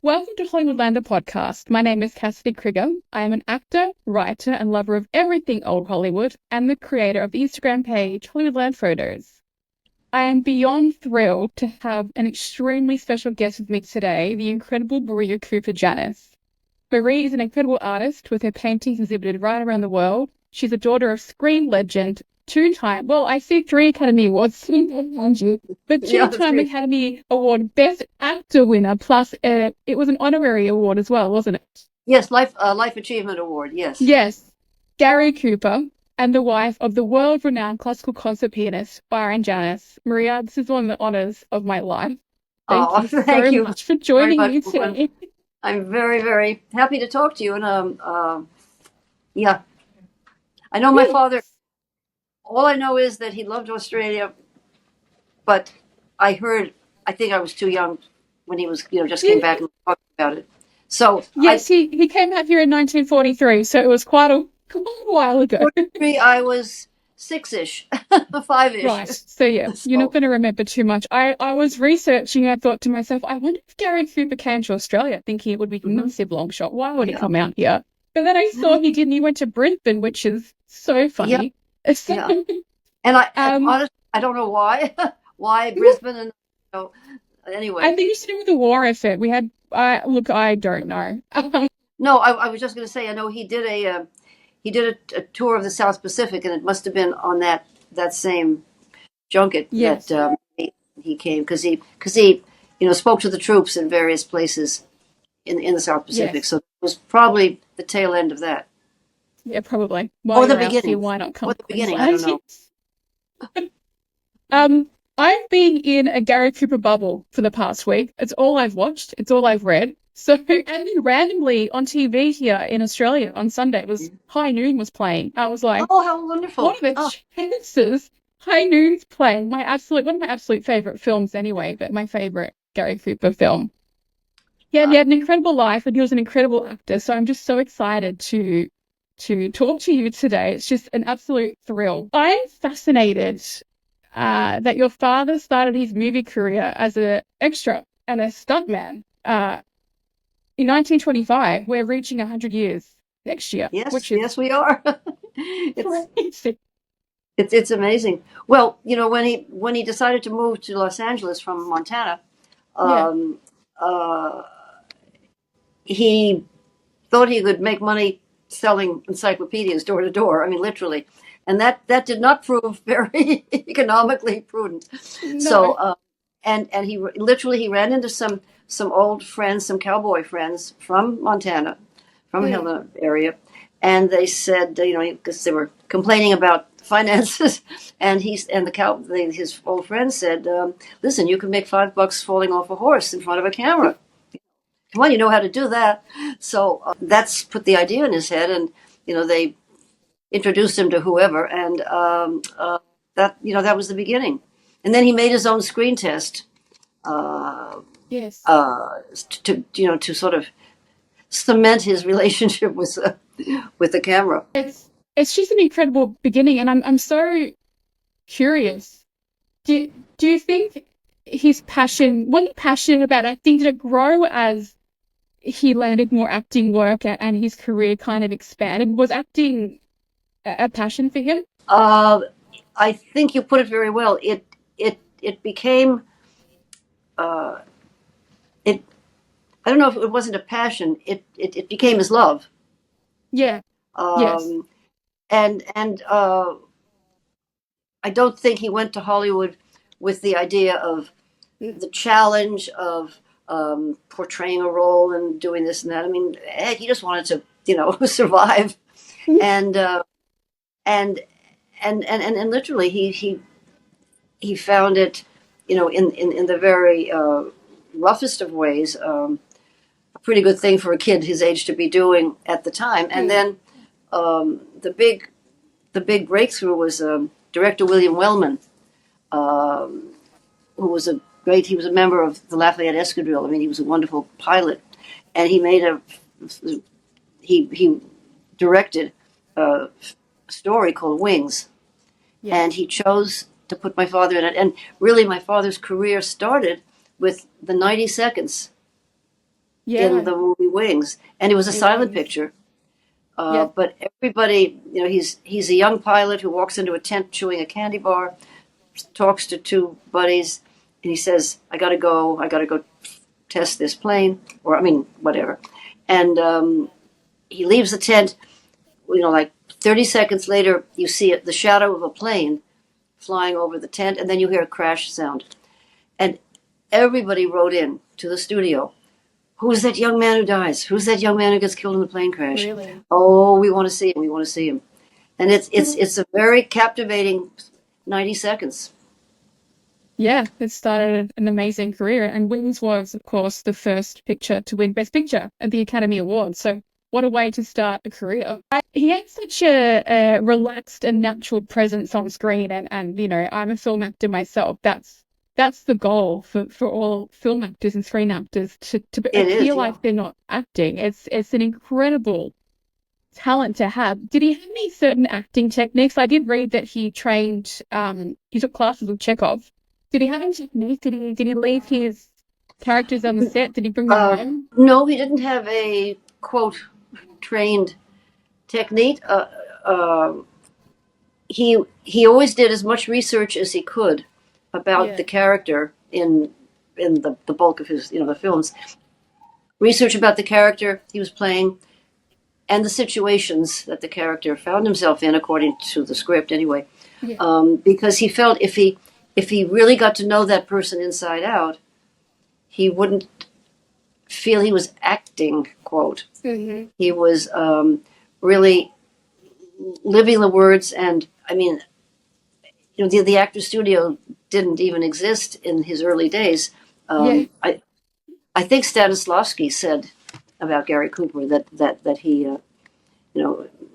Welcome to Hollywoodland podcast. My name is Cassidy Krygger. I am an actor, writer, and lover of everything old Hollywood, and the creator of the Instagram page Hollywoodland Photos. I am beyond thrilled to have an extremely special guest with me today, the incredible Maria Cooper Janis. Marie is an incredible artist with her paintings exhibited right around the world. She's a daughter of screen legend, I see 3 Academy Awards, but Yeah, that's two-time great. Academy Award Best Actor winner, plus it was an honorary award as well, wasn't it? Yes, Life Achievement Award. Yes. Yes, Gary Cooper, and the wife of the world-renowned classical concert pianist, Byron Janis. Maria, this is one of the honors of my life. Thank Oh, you thank so you much for very joining much. me today. I'm very, very happy to talk to you. And yeah, I know my father. Yes. All I know is that he loved Australia, but I heard. I think I was too young when he was, just came back and talking about it. So I, Yes, he came out here in 1943, so it was quite a while ago. 43, I was six-ish, five-ish. Right. So yeah, you're not So going to remember too much. I was researching. I thought to myself, I wonder if Gary Cooper came to Australia, thinking it would be a mhm, massive long shot. Why would he yeah, come out here? But then I saw he didn't. He went to Brisbane, which is so yeah, funny. yeah. So, And and um, honestly, I don't know why, why Brisbane and I anyway. think it's to do with the war effort. We had. Look, I don't know. No, I was just going to say, I know he did a tour of the South Pacific, and it must have been on that same junket that Yes, he came because he spoke to the troops in various places in the South Pacific. yes, So it was probably the tail end of that, yeah, probably. While or the you're out here, beginning, why not come or to the beginning. I don't Queensland? know. I've been in a Gary Cooper bubble for the past week. It's all I've watched. It's all I've read. So, and then randomly on TV here in Australia on Sunday, it was High Noon was playing. I was like, Oh, how what wonderful! are the Oh, chances High Noon's playing? One of my absolute favorite films anyway, but my favorite Gary Cooper film. Yeah, he uh, had an incredible life and he was an incredible actor. So I'm just so excited to talk to you today. It's just an absolute thrill. I'm fascinated that your father started his movie career as an extra and a stuntman in 1925. We're reaching 100 years next year, yes, which is yes, we are. it's crazy. it's amazing. Well, when he decided to move to Los Angeles from Montana, Yeah, um, uh, he thought he could make money selling encyclopedias door to door. I mean, literally, and that did not prove very economically prudent. So, no. and literally he ran into some old friends, some cowboy friends from Montana, from Mm, Helena area, and they said, because they were complaining about finances, and his old friend said, "Listen, you can make $5 falling off a horse in front of a camera. Come on, you know how to do that." So that's put the idea in his head, and they introduced him to whoever, and that was the beginning. And then he made his own screen test uh, yes. to sort of cement his relationship with the camera. It's just an incredible beginning, and I'm so curious. Do you think his passion, what he passionate about acting, did it grow as he landed more acting work and his career kind of expanded? Was acting a passion for him? Uh, I think you put it very well. It became uh, it. I don't know if it wasn't a passion. It became his love. Yeah. Yes. Um, and I don't think he went to Hollywood with the idea of the challenge of portraying a role and doing this and that. I mean, he just wanted to, survive, and and and literally he found it, in the very roughest of ways, a pretty good thing for a kid his age to be doing at the time. And Mm. then the big breakthrough was director William Wellman, um, who was he was a member of the Lafayette Escadrille. I mean, he was a wonderful pilot, and he directed a story called Wings, and Yes. he chose to put my father in it. And really, my father's career started with the 90 seconds in Yeah. the movie Wings, and it was a It silent was. picture. Yeah. But everybody, he's a young pilot who walks into a tent chewing a candy bar, talks to two buddies, and he says, I gotta go test this plane, or I mean, whatever. And he leaves the tent, like 30 seconds later, you see the shadow of a plane flying over the tent, and then you hear a crash sound. And everybody wrote in to the studio, who's that young man who dies? Who's that young man who gets killed in the plane crash? Really. Oh, we want to see him. We want to see him. And it's a very captivating 90 seconds. Yeah, it started an amazing career. And Wings was, of course, the first picture to win Best Picture at the Academy Awards. So what a way to start a career. He had such a relaxed and natural presence on screen. And I'm a film actor myself. That's the goal for all film actors and screen actors to It appear is, yeah. like they're not acting. It's an incredible talent to have. Did he have any certain acting techniques? I did read that he took classes with Chekhov. Did he have any technique? Did he leave his characters on the set? Did he bring them home? No, he didn't have a, quote, trained technique. Uh, he always did as much research as he could about Yeah. the character in the bulk of his the films. Research about the character he was playing and the situations that the character found himself in, according to the script, anyway. Yeah. Because he felt if he really got to know that person inside out, he wouldn't feel he was acting. Quote. Mm-hmm. He was really living the words, and I mean, the actor studio didn't even exist in his early days. Yeah. I think Stanislavski said about Gary Cooper that he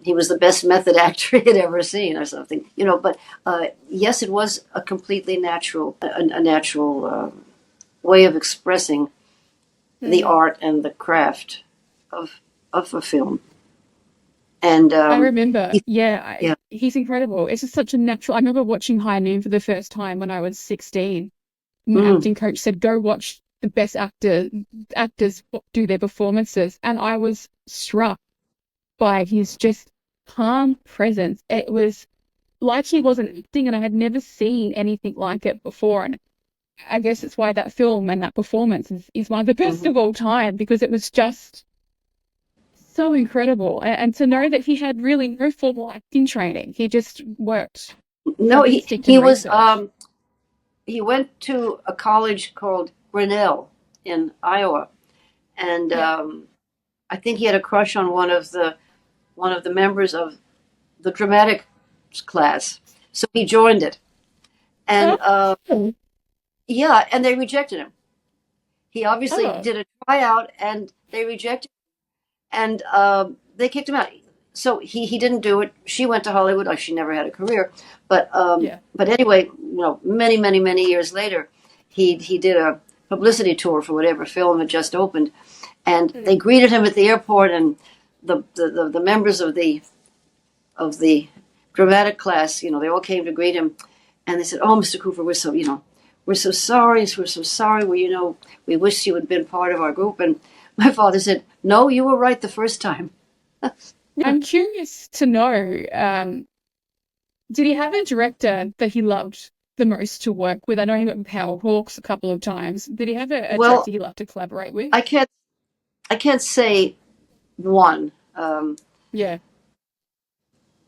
he was the best method actor he had ever seen, or something. But yes, it was a completely a natural way of expressing the Mm. art and the craft of a film. And I remember, yeah. he's incredible. It's just such a natural. I remember watching High Noon for the first time when I was 16. My Mm. acting coach said, "Go watch the best actors do their performances," and I was struck by his just calm presence. It was like he wasn't acting, and I had never seen anything like it before. And I guess it's why that film and that performance is one of the best Mhm. of all time, because it was just so incredible. And to know that he had really no formal acting training, he just worked No, of he instinct he and was research. he went to a college called Grinnell in Iowa, and Yeah. I think he had a crush on one of the members of the dramatic class, so he joined it, and Oh, yeah, and they rejected him. He obviously oh, did a tryout, and they rejected, and they kicked him out. So he didn't do it. She went to Hollywood. Like, she never had a career, yeah. but anyway, many many many years later, he did a publicity tour for whatever film had just opened, and they Mm. greeted him at the airport, and the members of the dramatic class, they all came to greet him, and they said, "Oh, Mr. Cooper, we're so sorry. We're so sorry. We wish you had been part of our group." And my father said, "No, you were right the first time." I'm curious to know, did he have a director that he loved the most to work with? I know he went with Howard Hawks a couple of times. Did he have a Well, director he loved to collaborate with? I can't say one. Yeah.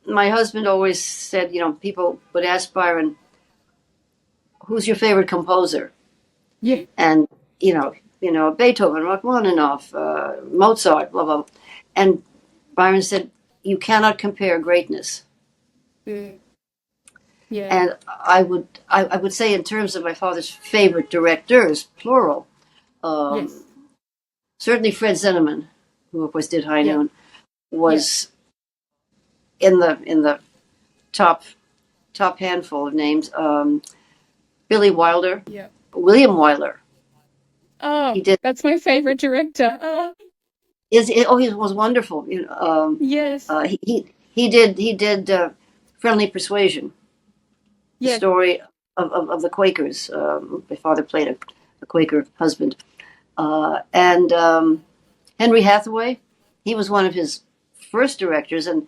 My husband always said, people would ask Byron, "Who's your favorite composer?" Yeah. And Beethoven, Rachmaninoff, Mozart, blah blah. And Byron said, "You cannot compare greatness." Mm. Yeah. And I would say, in terms of my father's favorite directors, plural, um, Yes. certainly Fred Zinnemann, who of course did High Yeah. Noon, Yeah. was in the top handful of names. Billy Wilder, Yeah. William Wyler. Oh, He did. that's my favorite director. Oh, He was wonderful. yes. He did Friendly Persuasion, the Yeah. story of the Quakers. My father played a Quaker husband, and Henry Hathaway, he was one of his first directors and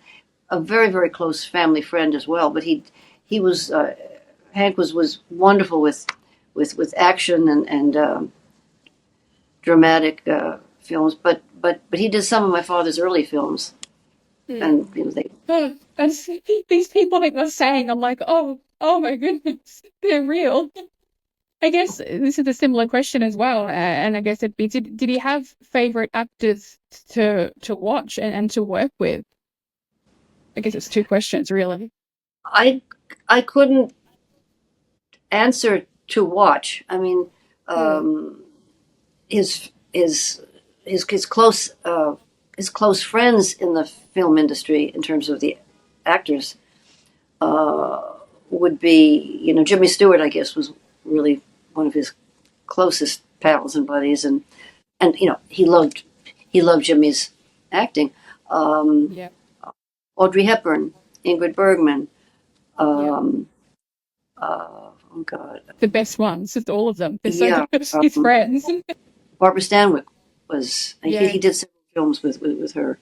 a very, very close family friend as well. But he was Hank was wonderful with action and dramatic films. But he did some of my father's early films, and they. Oh, and these people that you're saying, I'm like, oh my goodness, they're real. I guess this is a similar question as well, and I guess it'd be, did he have favorite actors to watch and to work with? I guess it's two questions, really. I I couldn't answer to watch. I mean, Mm, um, his his his close friends in the film industry in terms of the actors uh, would be, Jimmy Stewart. I guess was really one of his closest pals and buddies, and he loved Jimmy's acting. Um, yeah, Audrey Hepburn, Ingrid Bergman. yeah. Um, oh God, The best ones, just all of them. They're so yeah. good. His friends. Barbara Stanwyck was he Yeah. did several films with her.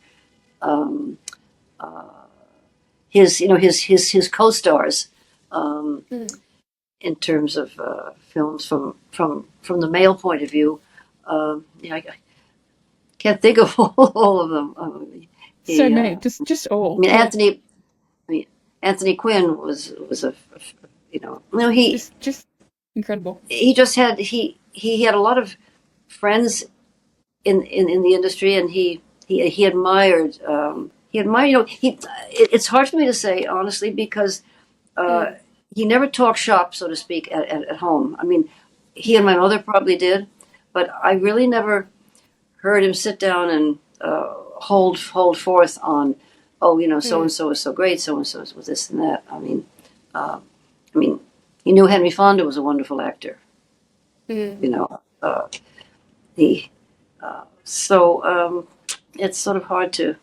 Um, his co-stars Mm. in terms of films from the male point of view. I can't think of all of them. So He, many, just I all. mean, Yeah, Anthony Quinn was he just incredible. he just had he had a lot of friends in the industry, and he admired it's hard for me to say honestly because uh, Mm. he never talked shop, so to speak, at home. I mean, he and Yeah. my mother probably did, but I really never heard him sit down and hold forth on, oh, so and Mm. so is so great, so and so is with this and that. Uh, I mean, he knew Henry Fonda was a wonderful actor. Mm. You know, he so it's sort of hard to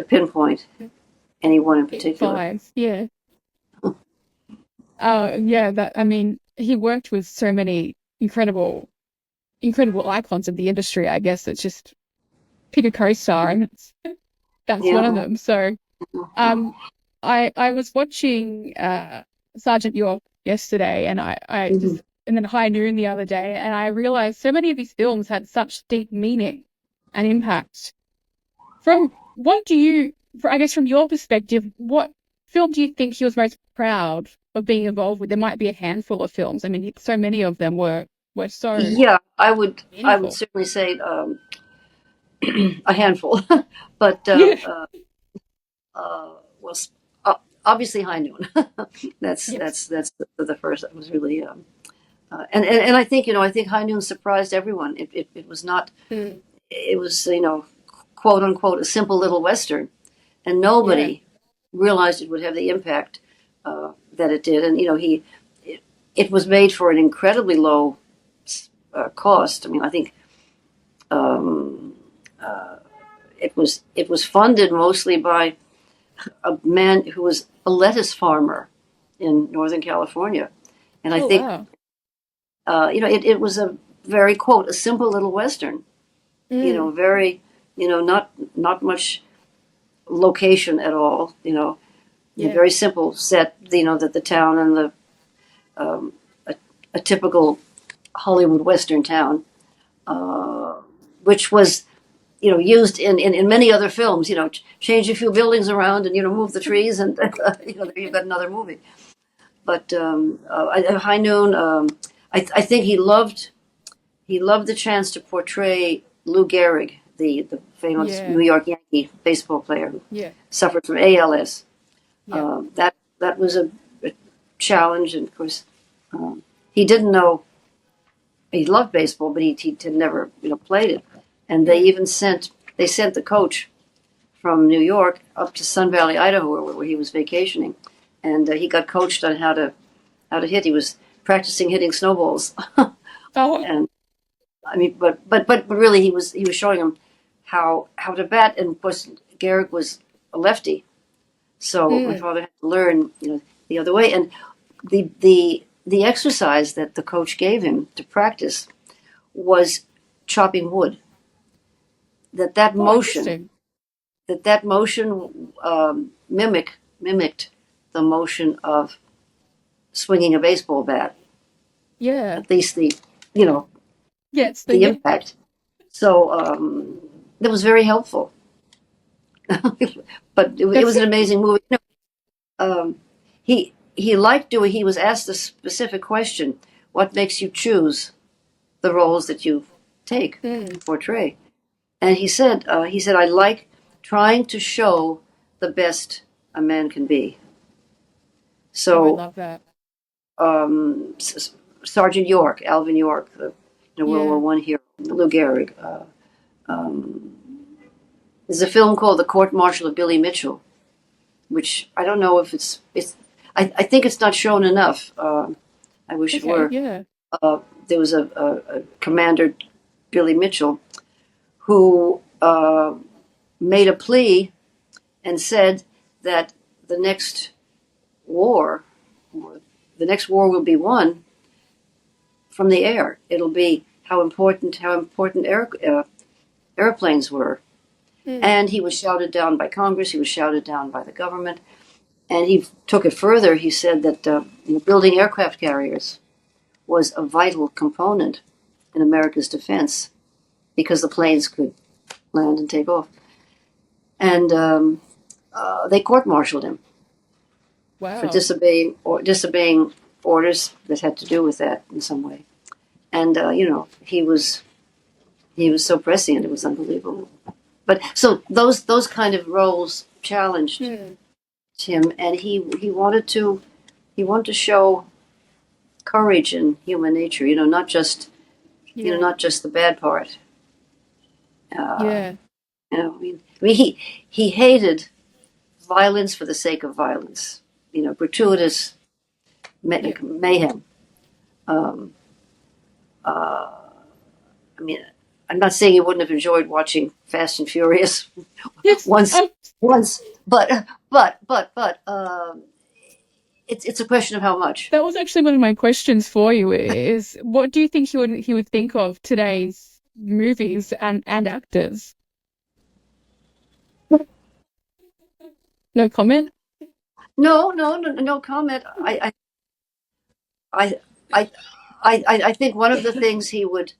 pinpoint anyone in Big particular. five. Yeah. Yeah, that I mean, he worked with so many incredible icons of the industry. I guess it's just pick a co-star, and that's one of Yeah. them. So, um, I was watching Sergeant York yesterday, and I Mhm. just and then High Noon the other day, and I realized so many of these films had such deep meaning and impact. From what do you, I guess, from your perspective, what film do you think he was most proud of being involved with? There might be a handful of films. I mean, so many of them were so Yeah, I would meaningful. certainly say a handful, but Yeah, well, obviously High Noon. yes, That's the first that was really and I think I think High Noon surprised everyone. It was not mm, it was quote unquote a simple little western, and yeah, nobody realized it would have the impact that it did. And it was made for an incredibly low cost. I mean, I think um, it was funded mostly by a man who was a lettuce farmer in Northern California, and I oh think wow, it was a very quote a simple little western. mm, Very not much location at all. yeah, Very simple set. That the town and um, a, a typical Hollywood western town, uh, which was used in many other films. Change a few buildings around and move the trees, and there you've got another movie. But at High Noon, I think he loved the chance to portray Lou Gehrig, the famous yeah, New York Yankee baseball player who yeah, suffered from ALS. yeah, That was a challenge, and of course, um, he didn't know he loved baseball, but he had never played it. And mm, they sent the coach from New York up to Sun Valley, Idaho, where he was vacationing, and he got coached on how to hit. He was practicing hitting snowballs, oh, and I mean, but really, he was showing him how to bat. And of course, Gehrig was a lefty, so my mm, father had to learn the other way. And the exercise that the coach gave him to practice was chopping wood. that Oh, motion interesting. mimicked the motion of swinging a baseball bat, Yeah. at least you know Yeah, it's the the yeah. impact. So that was very helpful. But it That's was an it. amazing movie. He liked doing. He was asked a specific question: "What makes you choose the roles that you take to Mm. portray?" And he said, "I like trying to show the best a man can be." Oh, I So love that. Sergeant York, Alvin York, the World War Yeah. One hero, Lou Gehrig. There's a film called The Court Martial of Billy Mitchell, which I don't know if it's. I think it's not shown enough. I wish it Okay. were. Yeah. There was a commander, Billy Mitchell, who made a plea and said that the next war, or the next war will be won from the air. It'll be how important airplanes were. Mm. And he was shouted down by Congress. He was shouted down by the government. And he took it further. He said that building aircraft carriers was a vital component in America's defense because the planes could land and take off. And they court-martialed him for Wow. disobeying orders that had to do with that in some way. And he was so prescient; it was unbelievable. But so those kind of roles challenged Mm. him, and he wanted to show courage in human nature. Yeah. Not just the bad part. Uh, Yeah. he hated violence for the sake of violence. Mm. Gratuitous Yeah. mayhem. Um, uh, I mean, I'm not saying he wouldn't have enjoyed watching Fast and Furious Yes. once, once, but it's a question of how much. That was actually one of my questions for you is what do you think he would think of today's movies and actors? No comment? No, no, no, no comment. I, I, I think one of the things he would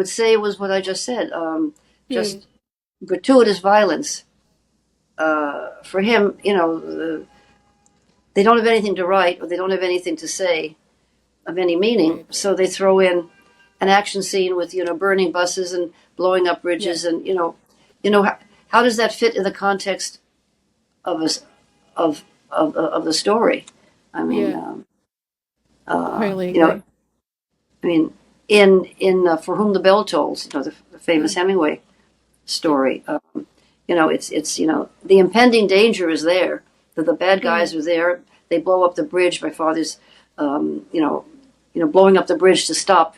say was what I just said. Mm. Just gratuitous violence. For him, they don't have anything to write or they don't have anything to say of any meaning, Yeah. so they throw in an action scene with burning buses and blowing up Yeah. bridges, and how does that fit in the context of us of the story? I mean, Yeah. Totally you know, agree. I mean, in For Whom the Bell Tolls, the famous Mm. Hemingway Yeah. story. It's the impending danger is there. That the bad Mm. guys are there. They blow up the bridge. My father's, blowing up the bridge to stop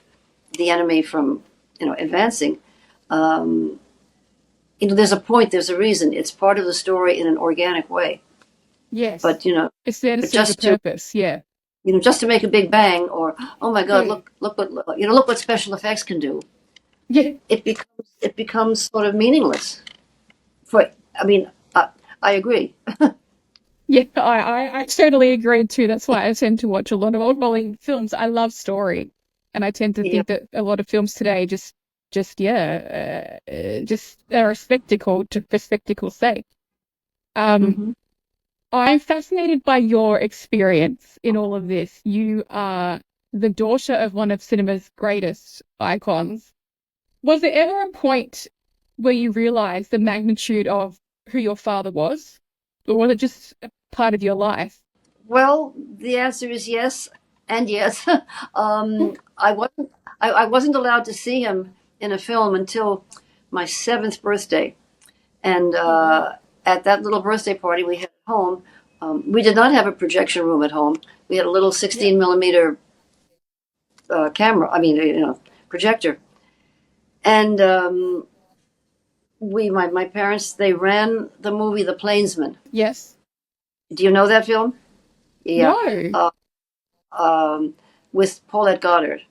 the enemy from, advancing. Um, there's a point. There's a reason. It's part of the story in an organic way. Yes. But It's there to but serve a just to purpose. Yeah. just to make a big bang, or oh my God, Mm. look what special effects can do. Yeah. It becomes sort of meaningless. For I mean, I agree. Yeah, I totally agree too. That's why I tend to watch a lot of old Bollywood films. I love story, and I tend to Yeah. think that a lot of films today just are a spectacle to for spectacle's sake. Um, Hmm. I'm fascinated by your experience in all of this. You are the daughter of one of cinema's greatest icons. Was there ever a point where you realized the magnitude of who your father was, or was it just a part of your life? Well, the answer is yes and yes. I wasn't allowed to see him in a film until my seventh birthday, and Oh, wow. at that little birthday party we had at home, we did not have a projection room at home. We had a little Yeah. 16 millimeter camera. I mean, projector, and my parents, they ran the movie The Plainsman. Yes. Do you know that film? Yeah. No. Uh, um, with Paulette Goddard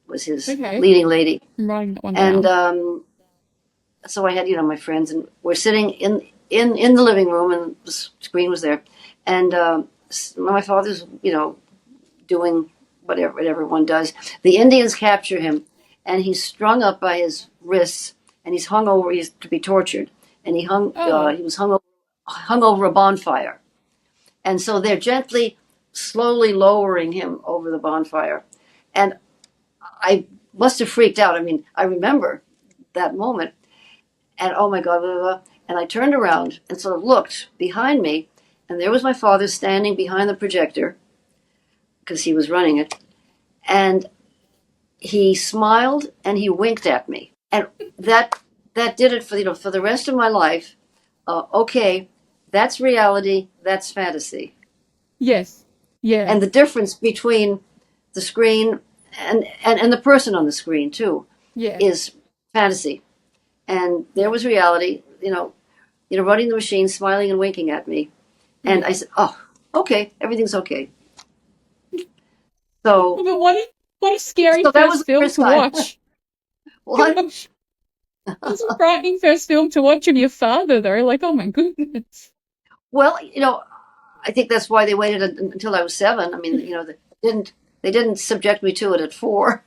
was his Okay. leading lady. I'm writing that one And down. so I had, my friends, and we're sitting in the living room, and the screen was there, and my father's, doing whatever one does. The Indians capture him, and he's strung up by his wrists, and he's hung over. He's to be tortured, and he Oh, was hung over a bonfire, and so they're gently, slowly lowering him over the bonfire, and I must have freaked out. I mean, I remember that moment, and oh my God, blah, blah, blah. And I turned around and sort of looked behind me, and there was my father standing behind the projector because he was running it, and he smiled and he winked at me, and that did it for for the rest of my life. Okay, that's reality, that's fantasy, yes. Yeah. and the difference between the screen and the person on the screen too Yeah. is fantasy, and there Yeah. was reality. Running the machine, smiling and winking at me, and I Yeah. said, "Oh, okay, everything's okay." So, But what a scary so that was first the film first to time. watch. What? Gosh, it's a frightening first film to watch of your father, though. Like, oh my goodness. Well, I think that's why they waited until I was 7. I mean, didn't they didn't subject me to it at 4.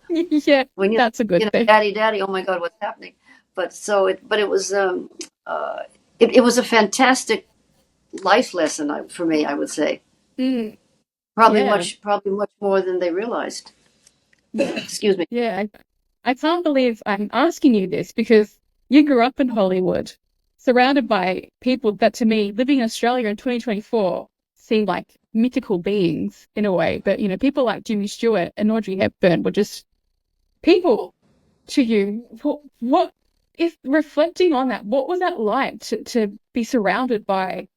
Yeah, When that's a good thing. daddy, daddy, oh my God, what's happening? But it was it was a fantastic life lesson for me, I would say. Mm, Probably yeah, probably much more than they realized. yeah, Excuse me. yeah. I can't believe I'm asking you this because you grew up in Hollywood, surrounded by people that to me, living in Australia in 2024, seem like mythical beings in a way. But, people like Jimmy Stewart and Audrey Hepburn were just people to you. What if reflecting on that, what was that like to be surrounded by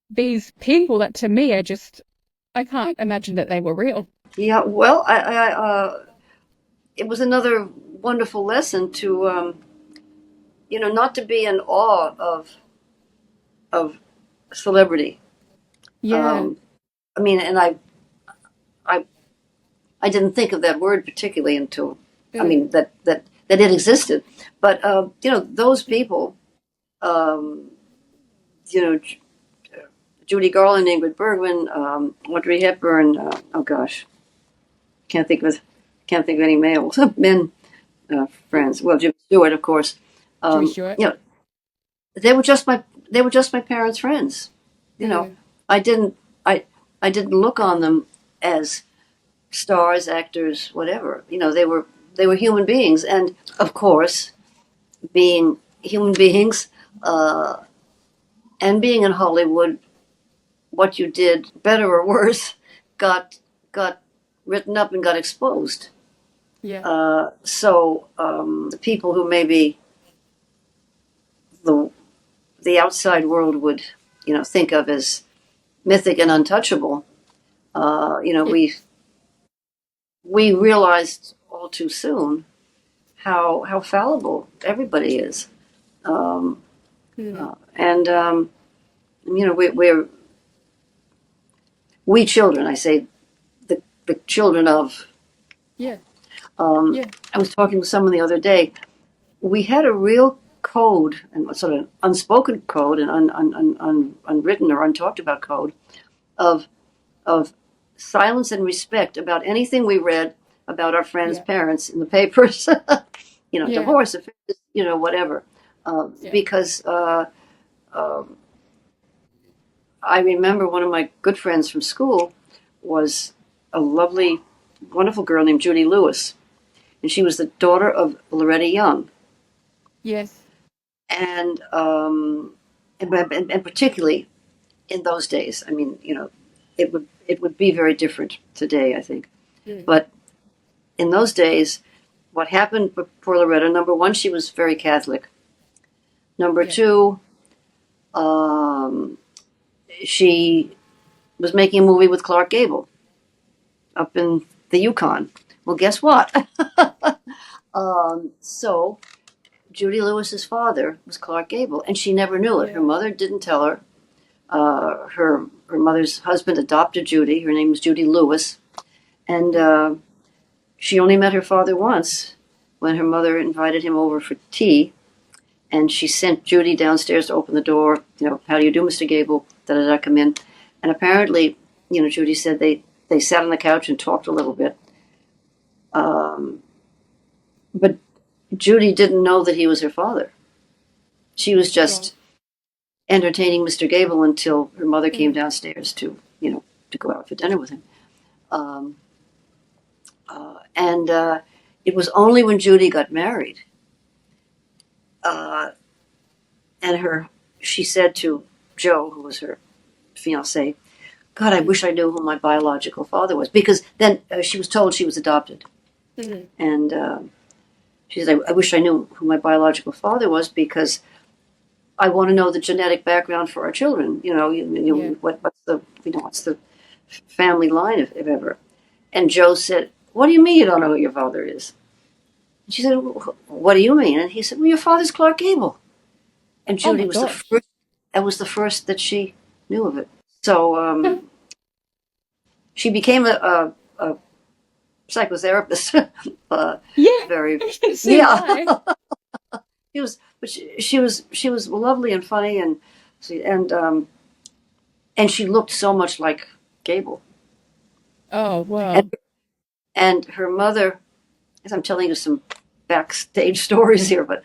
these people that to me are just, I can't imagine that they were real. Yeah, well, it was another wonderful lesson to not to be in awe of celebrity. Yeah. Um, I mean, and I I didn't think of that word particularly until, I Mm, mean, that it existed. But those people, um, you know, Judy Garland, Ingrid Bergman, Audrey Hepburn. Oh gosh, can't think of can't think of any males, men friends. Well, Jimmy Stewart, of course. Jimmy Um, Stewart. you know, they were just my parents' friends. You know, Mm, I didn't I I didn't look on them as stars, actors, whatever. They were human beings, and of course, being human beings uh, and being in Hollywood, what you did, better or worse, got written up and got exposed. yeah. The people who maybe the the outside world would think of as mythic and untouchable, Yeah. we realized all too soon how fallible everybody is. Um, Mm, and we children, I say, the children of. yeah. Um, Yeah. I was talking with someone the other day. We had a real code, and sort of unspoken code, and unwritten or untalked about code of of silence and respect about anything we read about our friends' Yeah. parents in the papers. Yeah. Divorce, affairs, whatever. Yeah. Because um, I remember one of my good friends from school was a lovely, wonderful girl named Judy Lewis, and she was the daughter of Loretta Young, Yes. and and particularly in those days. I mean, it would be very different today, I think. Mm, But in those days, what happened for Loretta? Number one, she was very Catholic. Number yeah. two, um, she was making a movie with Clark Gable up in the Yukon. Well, guess what? So Judy Lewis's father was Clark Gable, and she never knew it. Her Yeah. mother didn't tell her. Her mother's husband adopted Judy. Her name was Judy Lewis, and Mm, she only met her father once when her mother invited him over for tea. and she sent Judy downstairs to open the door. How do you do, Mr. Gable? Da come in. And apparently, Judy said they sat on the couch and talked a little bit. But Judy didn't know that he was her father. She was just entertaining Mr. Gable until her mother came downstairs to go out for dinner with him. And it was only when Judy got married, and she said to Joe, who was her fiance, God, I wish I knew who my biological father was, because then she was told she was adopted. And she said, I wish I knew who my biological father was, because I want to know the genetic background for our children. What's the family line, if ever. And Joe said, what do you mean you don't know who your father is? And she said, what do you mean? And he said, well, your father's Clark Gable. And Judy was the first. That was the first that she knew of it. So she became a psychotherapist. Very. Yeah. She was lovely and funny, and she looked so much like Gable. Oh wow! And her mother, as I'm telling you some backstage stories here, but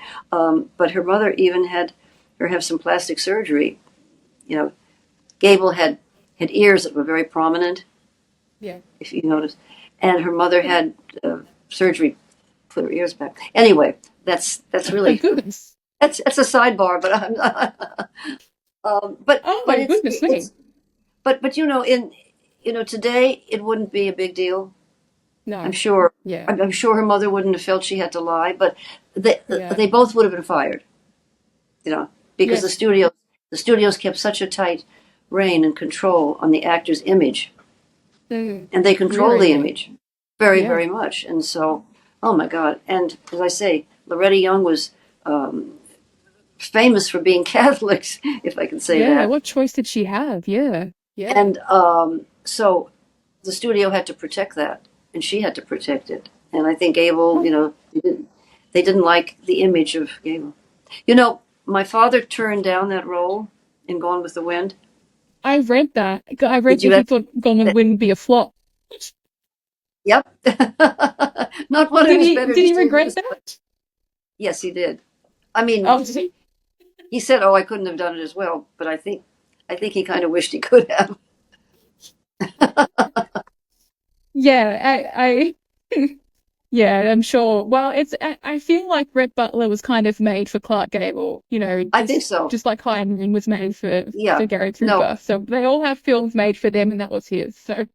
her mother even had her have some plastic surgery. Gable had ears that were very prominent. Yeah. If you notice, and her mother had surgery, put her ears back. Anyway, that's really that's a sidebar, but I'm not. But goodness me. But today it wouldn't be a big deal. No, I'm sure. Yeah, I'm sure her mother wouldn't have felt she had to lie, but they both would have been fired. Because the studios kept such a tight rein and control on the actor's image, and they control the image very, very much. And so, oh my God! And as I say, Loretta Young was famous for being Catholic, if I can say that. Yeah, what choice did she have? Yeah. And so the studio had to protect that, and she had to protect it. And I think Gable, they didn't like the image of Gable. My father turned down that role in Gone with the Wind. I read that. I read that he thought Gone with the Wind would be a flop. Yep. Not one of his better. Did he regret that? Yes, he did. I mean, did he? He said, "Oh, I couldn't have done it as well," but I think he kind of wished he could have. Yeah, yeah, I'm sure. Well, I feel like Rhett Butler was kind of made for Clark Gable. I think so. Just like High and Moon was made for Gary Cooper. No. So they all have films made for them, and that was his. So.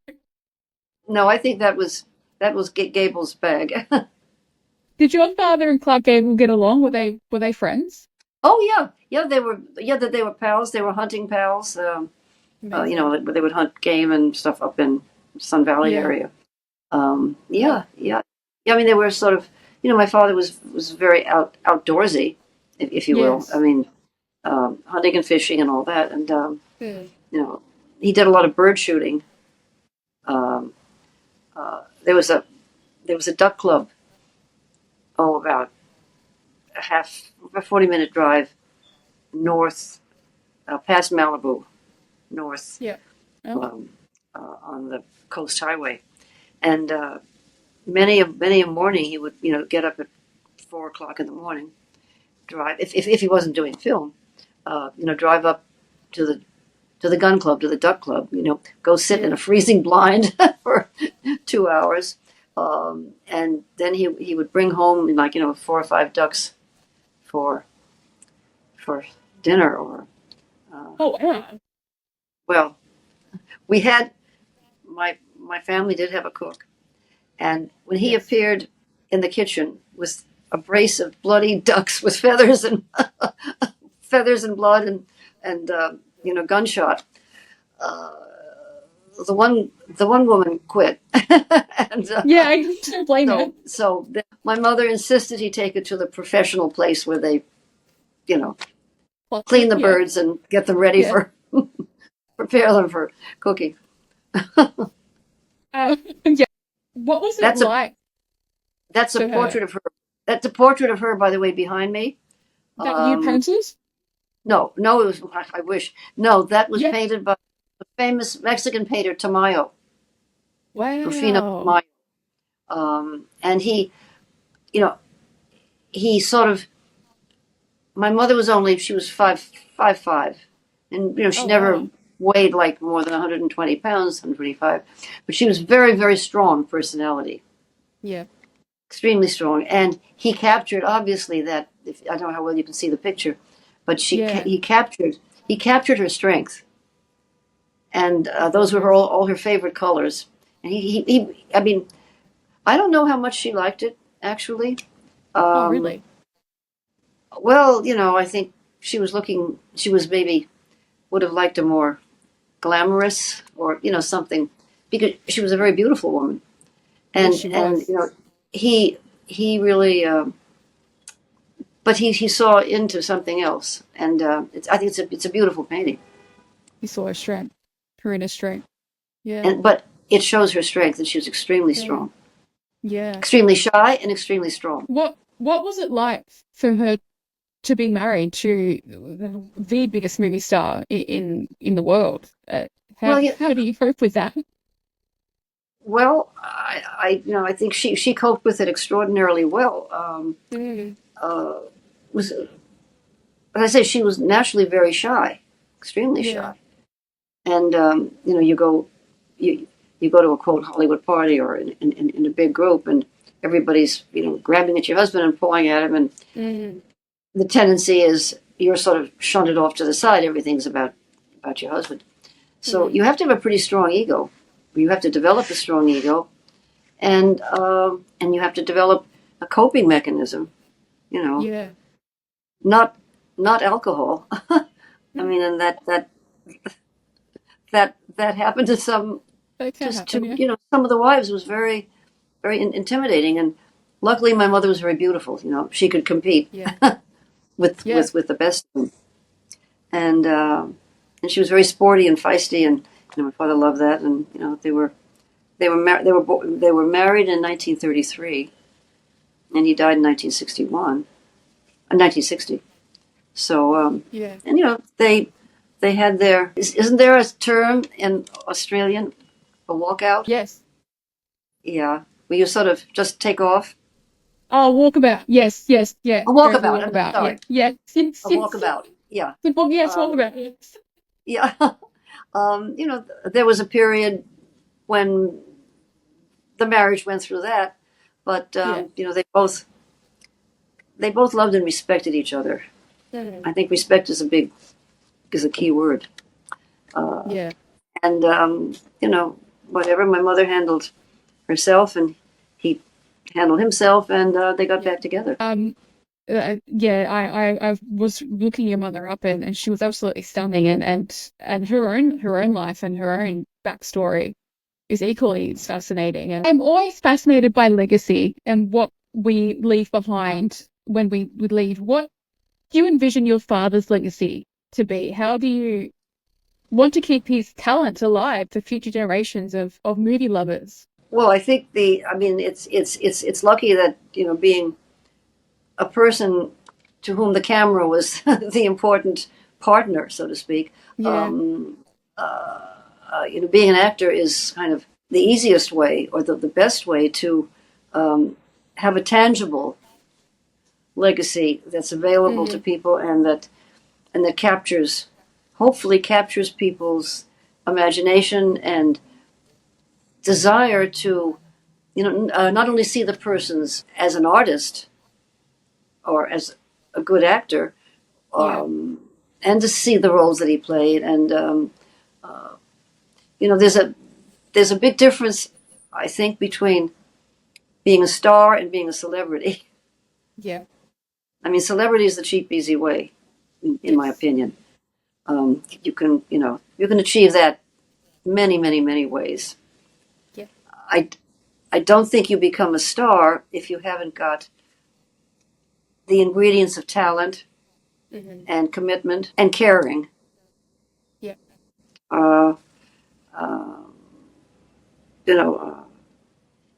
No, I think that was Gable's bag. Did your father and Clark Gable get along? Were they friends? Oh yeah, they were. Yeah, that they were pals. They were hunting pals. They would hunt game and stuff up in Sun Valley area. Yeah. I mean, they were sort of. My father was very outdoorsy, if you will. I mean, hunting and fishing and all that, and he did a lot of bird shooting. There was a duck club. About a 40-minute drive north, past Malibu, north. Yeah. On the Coast Highway, and many a morning he would get up at 4:00 in the morning, drive if he wasn't doing film, drive up to the gun club, to the duck club, go sit in a freezing blind for 2 hours, and then he would bring home 4 or 5 ducks for dinner or. Well, we had. My family did have a cook, and when he appeared in the kitchen with a brace of bloody ducks with feathers and blood and gunshot, the one woman quit. And, I don't blame her. So my mother insisted he take it to the professional place where they, clean the birds and get them ready for prepare them for cooking. What was it like? That's a portrait of her. That's a portrait of her, by the way, behind me. That you Um, painted? no, no, it was. I wish. No, that was Yeah. painted by the famous Mexican painter Tamayo, Rufino Wow. Tamayo. And he, you know, he sort of. My mother was only she was 5'5", and Oh, she never wow. weighed like more than 120 pounds, 125, but she was very, very strong personality, Yeah. extremely strong, and he captured obviously that. If, I don't know how well you can see the picture, but Yeah. he captured her strength, and those were Gorgeous. all her favorite colors. And I mean, I don't know how much she liked it actually. Oh, Um, really? well, I think she was maybe would have liked a more glamorous or something, because she was a very beautiful woman, Yes, and she and was. he really but he saw into something else, and I think it's a beautiful painting, You saw her strength, her inner strength. Yeah. and but it shows her strength, and she was extremely Yeah. strong, Yeah. extremely shy and extremely strong. What was it like for her to be married to the biggest movie star in the world? Well, yeah, How do you cope with that? well, I think she coped with it extraordinarily well. Mm. Uh, was But I say she was naturally very shy, extremely Yeah. shy. And you you go to a quote Hollywood party or in a big group, and everybody's grabbing at your husband and pulling at him, and Mm. the tendency is you're sort of shunted off to the side. Everything's about your husband. So Mm. you have to have a pretty strong ego. You have to develop a strong ego, and you have to develop a coping mechanism. You know, Yeah. not not alcohol. I Mm. mean, and that happened to That can happen, yeah. some of the wives. It was very, very intimidating, and luckily my mother was very beautiful. She could compete Yeah. with Yeah. with the best of them, and she was very sporty and feisty, and my father loved that. And they were married in 1933, and he died in 1960. So Yeah. and they had their isn't there a term in Australian, a walkout? Yes. Yeah, where you sort of just take off. Oh, walkabout. Yes, yes, yeah. A Go for walkabout. I'm walkabout. Yeah. sorry, Yeah. a walkabout. Yeah, Yes, um, walkabout. Yes. yeah. There was a period when the marriage went through that, but Yeah. they both loved and respected each other. Mm. I think respect is a key word. Uh, Yeah. and whatever, my mother handled herself, and he handled himself, and they got Yeah. back together. Yeah, I was looking your mother up, and she was absolutely stunning, and her own life and her own backstory is equally as fascinating. And I'm always fascinated by legacy and what we leave behind when we leave. What do you envision your father's legacy to be? How do you want to keep his talent alive for future generations of movie lovers? Well, I think I mean, it's lucky that being a person to whom the camera was the important partner, so to speak. Yeah, Um, Being an actor is kind of the easiest way, or the best way to have a tangible legacy that's available to mm, people, and that hopefully captures people's imagination and desire to not only see the persons as an artist or as a good actor, yeah, um, and to see the roles that he played. And there's a big difference, I think, between being a star and being a celebrity. yeah, I mean, celebrity is the cheap, easy way, in my yes, opinion. You can achieve that many, many, many ways. yeah, I I don't think you become a star if you haven't got the ingredients of talent hmm, and commitment and caring. yeah, Uh, uh, you know,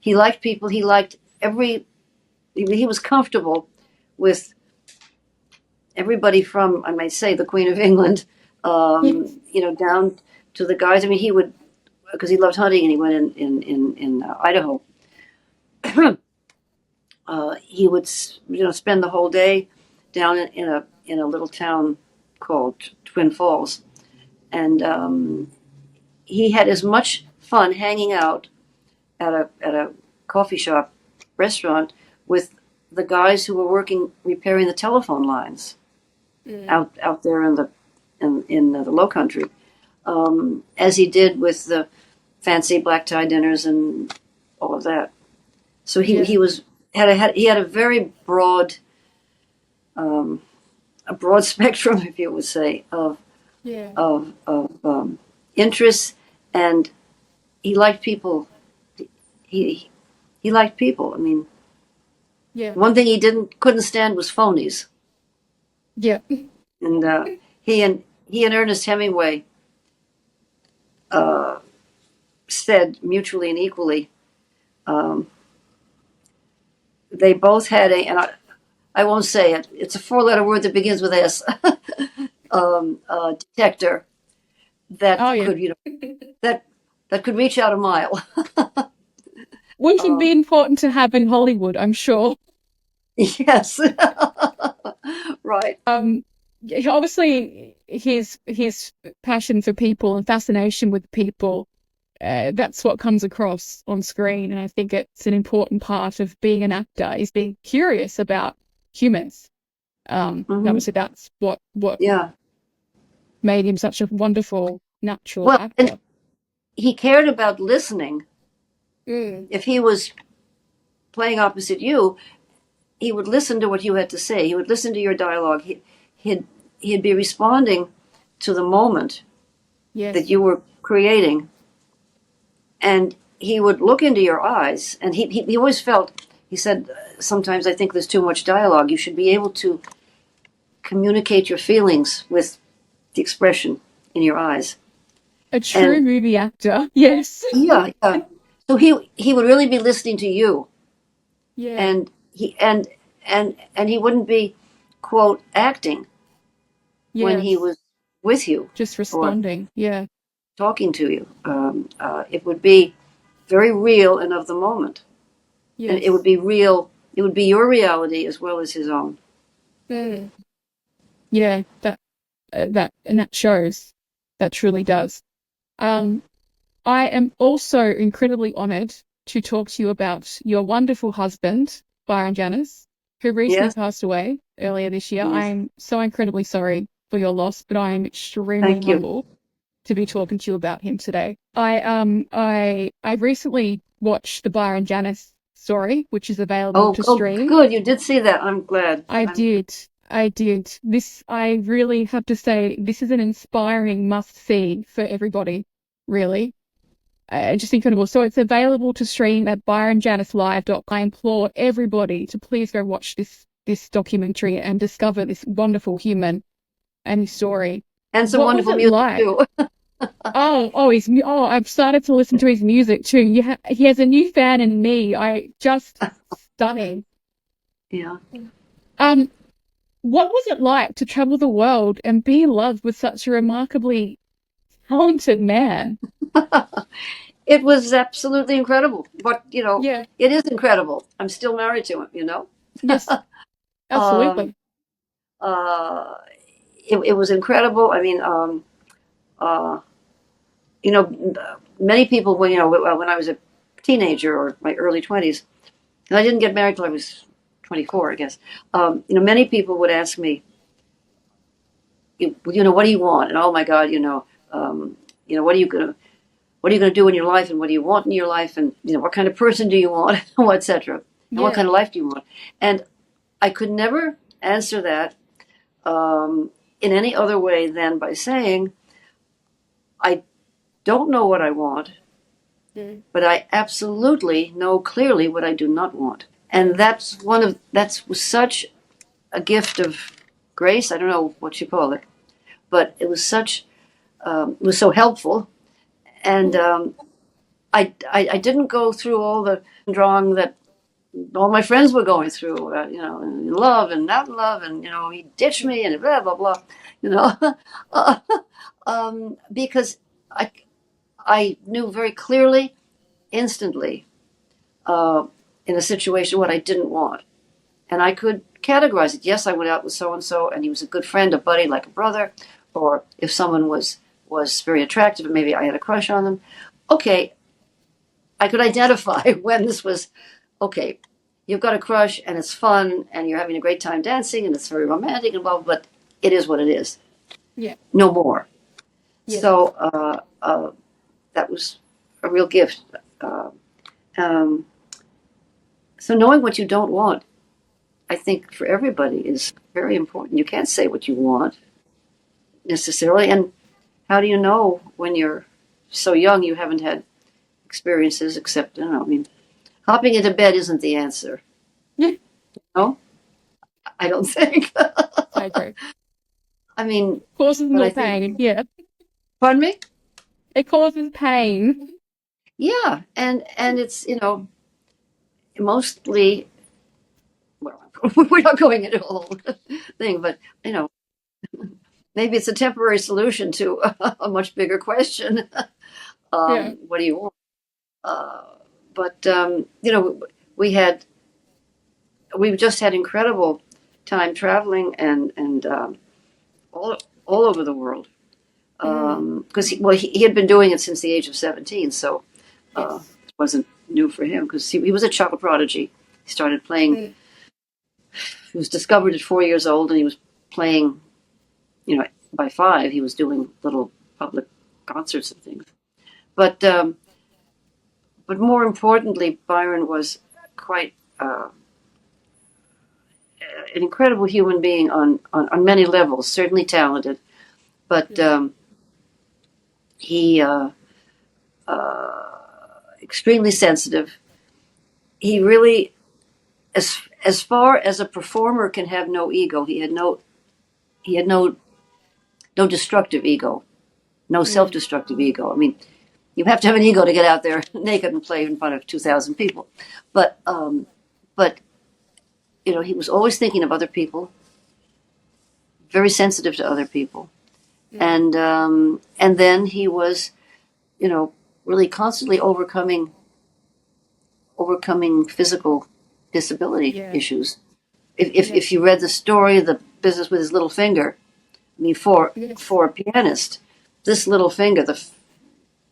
he liked people. He liked every. He was comfortable with everybody from, I might say, the Queen of England, Yes. down to the guys. I mean, he would, because he loved hunting and he went in Idaho. He would, spend the whole day down in a little town called Twin Falls, and he had as much fun hanging out at a coffee shop restaurant with the guys who were working repairing the telephone lines Mm. out there in the Low Country, as he did with the fancy black tie dinners and all of that. So he Yeah. was he had a very broad a broad spectrum, if you would say, Yeah. of interests, and he liked people. He he liked people. I mean, Yeah. one thing he couldn't stand was phonies, Yeah. and he and Ernest Hemingway uh, said mutually and equally. Um, they both had and I won't say it. It's a four-letter word that begins with S. Detector Oh that yeah. could that that could reach out a mile. Which would be um, important to have in Hollywood, I'm sure. yes, right. Obviously, his passion for people and fascination with people, that's what comes across on screen, and I think it's an important part of being an actor is being curious about humans. Hmm. Obviously, that's what Yeah. made him such a wonderful natural Well, and actor. he cared about listening. Mm. If he was playing opposite you, he would listen to what you had to say. He would listen to your dialogue. He'd he'd be responding to the moment that Yes. you were creating, and he would look into your eyes. And he always felt. He said, "Sometimes I think there's too much dialogue. You should be able to communicate your feelings with the expression in your eyes." A true And movie actor. Yes. yeah, yeah. So he would really be listening to you, Yeah. and and he wouldn't be quote acting when he Yes. was with you Just or responding. Yeah. talking to you. It would be very real and of the moment, and it would Yes. be real. It would be your reality as well as his own. Mm. Yeah. That shows. That truly does. Um, I am also incredibly honored to talk to you about your wonderful husband, Byron Janis, who recently Yes, passed away earlier this year. yes. I'm so incredibly sorry for your loss, but I am extremely Thank you. humbled to be talking to you about him today. I recently watched the Byron Janis story, which is available Oh, to oh, stream. good. You did see that. I'm glad. I did. I did. I really have to say, this is an inspiring must see for everybody, really. Just incredible. So it's available to stream at byronjanislive.com. I implore everybody to please go watch this documentary and discover this wonderful human and his story. And some What was wonderful it music like? too. I've started to listen to his music too. He has a new fan in me. Just stunning. Yeah. Um, what was it like to travel the world and be in love with such a remarkably talented man? It was absolutely incredible. But, Yeah. it is incredible. I'm still married to him. Yes. um, Absolutely. uh, it was incredible. I mean, uh, many people, when I was a teenager or my early 20s, and I didn't get married till I was 24, I guess, many people would ask me, what do you want? And oh my God, what are you going to do in your life, and what do you want in your life, and what kind of person do you want, etc., and what Yeah. kind of life do you want? And I could never answer that in any other way than by saying I don't know what I want, Mm. but I absolutely know clearly what I do not want. And Yeah. that's such a gift of grace. I don't know what you call it, but it was so helpful. And I didn't go through all the drawing that all my friends were going through, in love and not in love, and he ditched me and blah blah blah, you know, uh, because I knew very clearly, instantly, uh, in a situation what I didn't want, and I could categorize it. Yes, I went out with so and so, and he was a good friend, a buddy, like a brother, or if someone was very attractive, and maybe I had a crush on them. Okay, I could identify when this was okay. You've got a crush and it's fun and you're having a great time dancing and it's very romantic and blah, blah, but it is what it is. Yeah. No more. Yeah. So that was a real gift. Um, so knowing what you don't want, I think for everybody is very important. You can't say what you want necessarily. And how do you know when you're so young you haven't had experiences except, I don't know, I mean, hopping into bed isn't the answer. Yeah. No? I don't think. I agree. I mean, Causes but more I think, pain. Yeah. pardon me? It causes pain. Yeah, and it's, mostly, well, we're not going into a whole thing, but, maybe it's a temporary solution to a much bigger question. Yeah. What do you want? Uh, but we had we've just had incredible time traveling and all over the world because he had been doing it since the age of 17, so Yes. it wasn't new for him because he was a child prodigy. He started playing. Mm. He was discovered at 4 years old, and he was playing. By 5, he was doing little public concerts and things. But more importantly, Byron was quite an incredible human being on many levels. Certainly talented, but he extremely sensitive. He really, as far as a performer can have no ego, he had no destructive ego, no self-destructive ego. I mean, you have to have an ego to get out there naked and play in front of 2,000 people, but he was always thinking of other people, very sensitive to other people, and then he was, really constantly overcoming physical disability Yeah. issues. If Yeah. if you read the story, the business with his little finger, I mean, Yes. for a pianist, this little finger,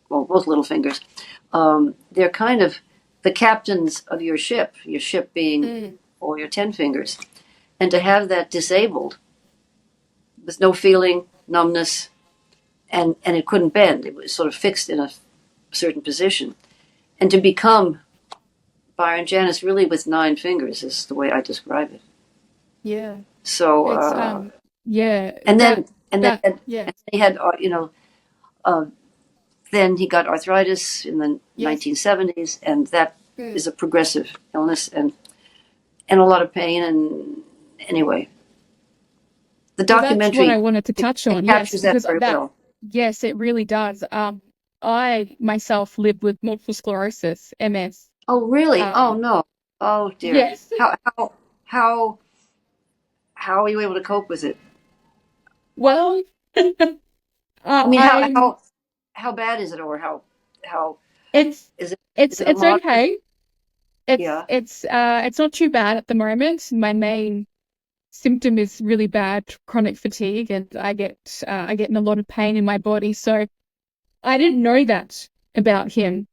both little fingers, they're kind of the captains of your ship being all your 10 fingers, and to have that disabled with no feeling, numbness, and it couldn't bend. It was sort of fixed in a certain position, and to become Byron Janis really with 9 fingers is the way I describe it. Yeah. So, It's yeah, and that then and then that and, yeah. and he had, uh, then he got arthritis in the Yes. 1970s, and that Mm. is a progressive illness and a lot of pain. And anyway, the Well, that's what I documentary wanted to touch it on. Yes, captures that because very that well. yes, it really does. I myself live with multiple sclerosis, MS. Oh, really? Oh, Um, no. Oh, dear. yes. How how are you able to cope with it? Well, I mean, I'm how bad is it, or how it's is it? it's Is it a it's moderate? okay. It's Yeah. it's it's not too bad at the moment. My main symptom is really bad chronic fatigue, and I get in a lot of pain in my body. So I didn't know that about him.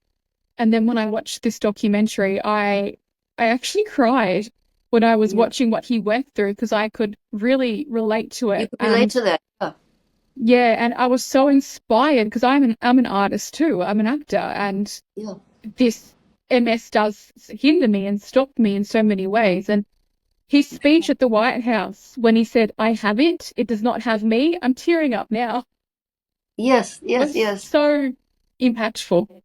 And then when I watched this documentary, I actually cried when I was Yeah. watching what he went through because I could really relate to You it. can relate And to that. Yeah. yeah, and I was so inspired because I'm an artist too. I'm an actor, and Yeah. this MS does hinder me and stop me in so many ways. And his speech at the White House when he said, "I have it, it does not have me," I'm tearing up now. Yes. Yes. Was Yes. so impactful.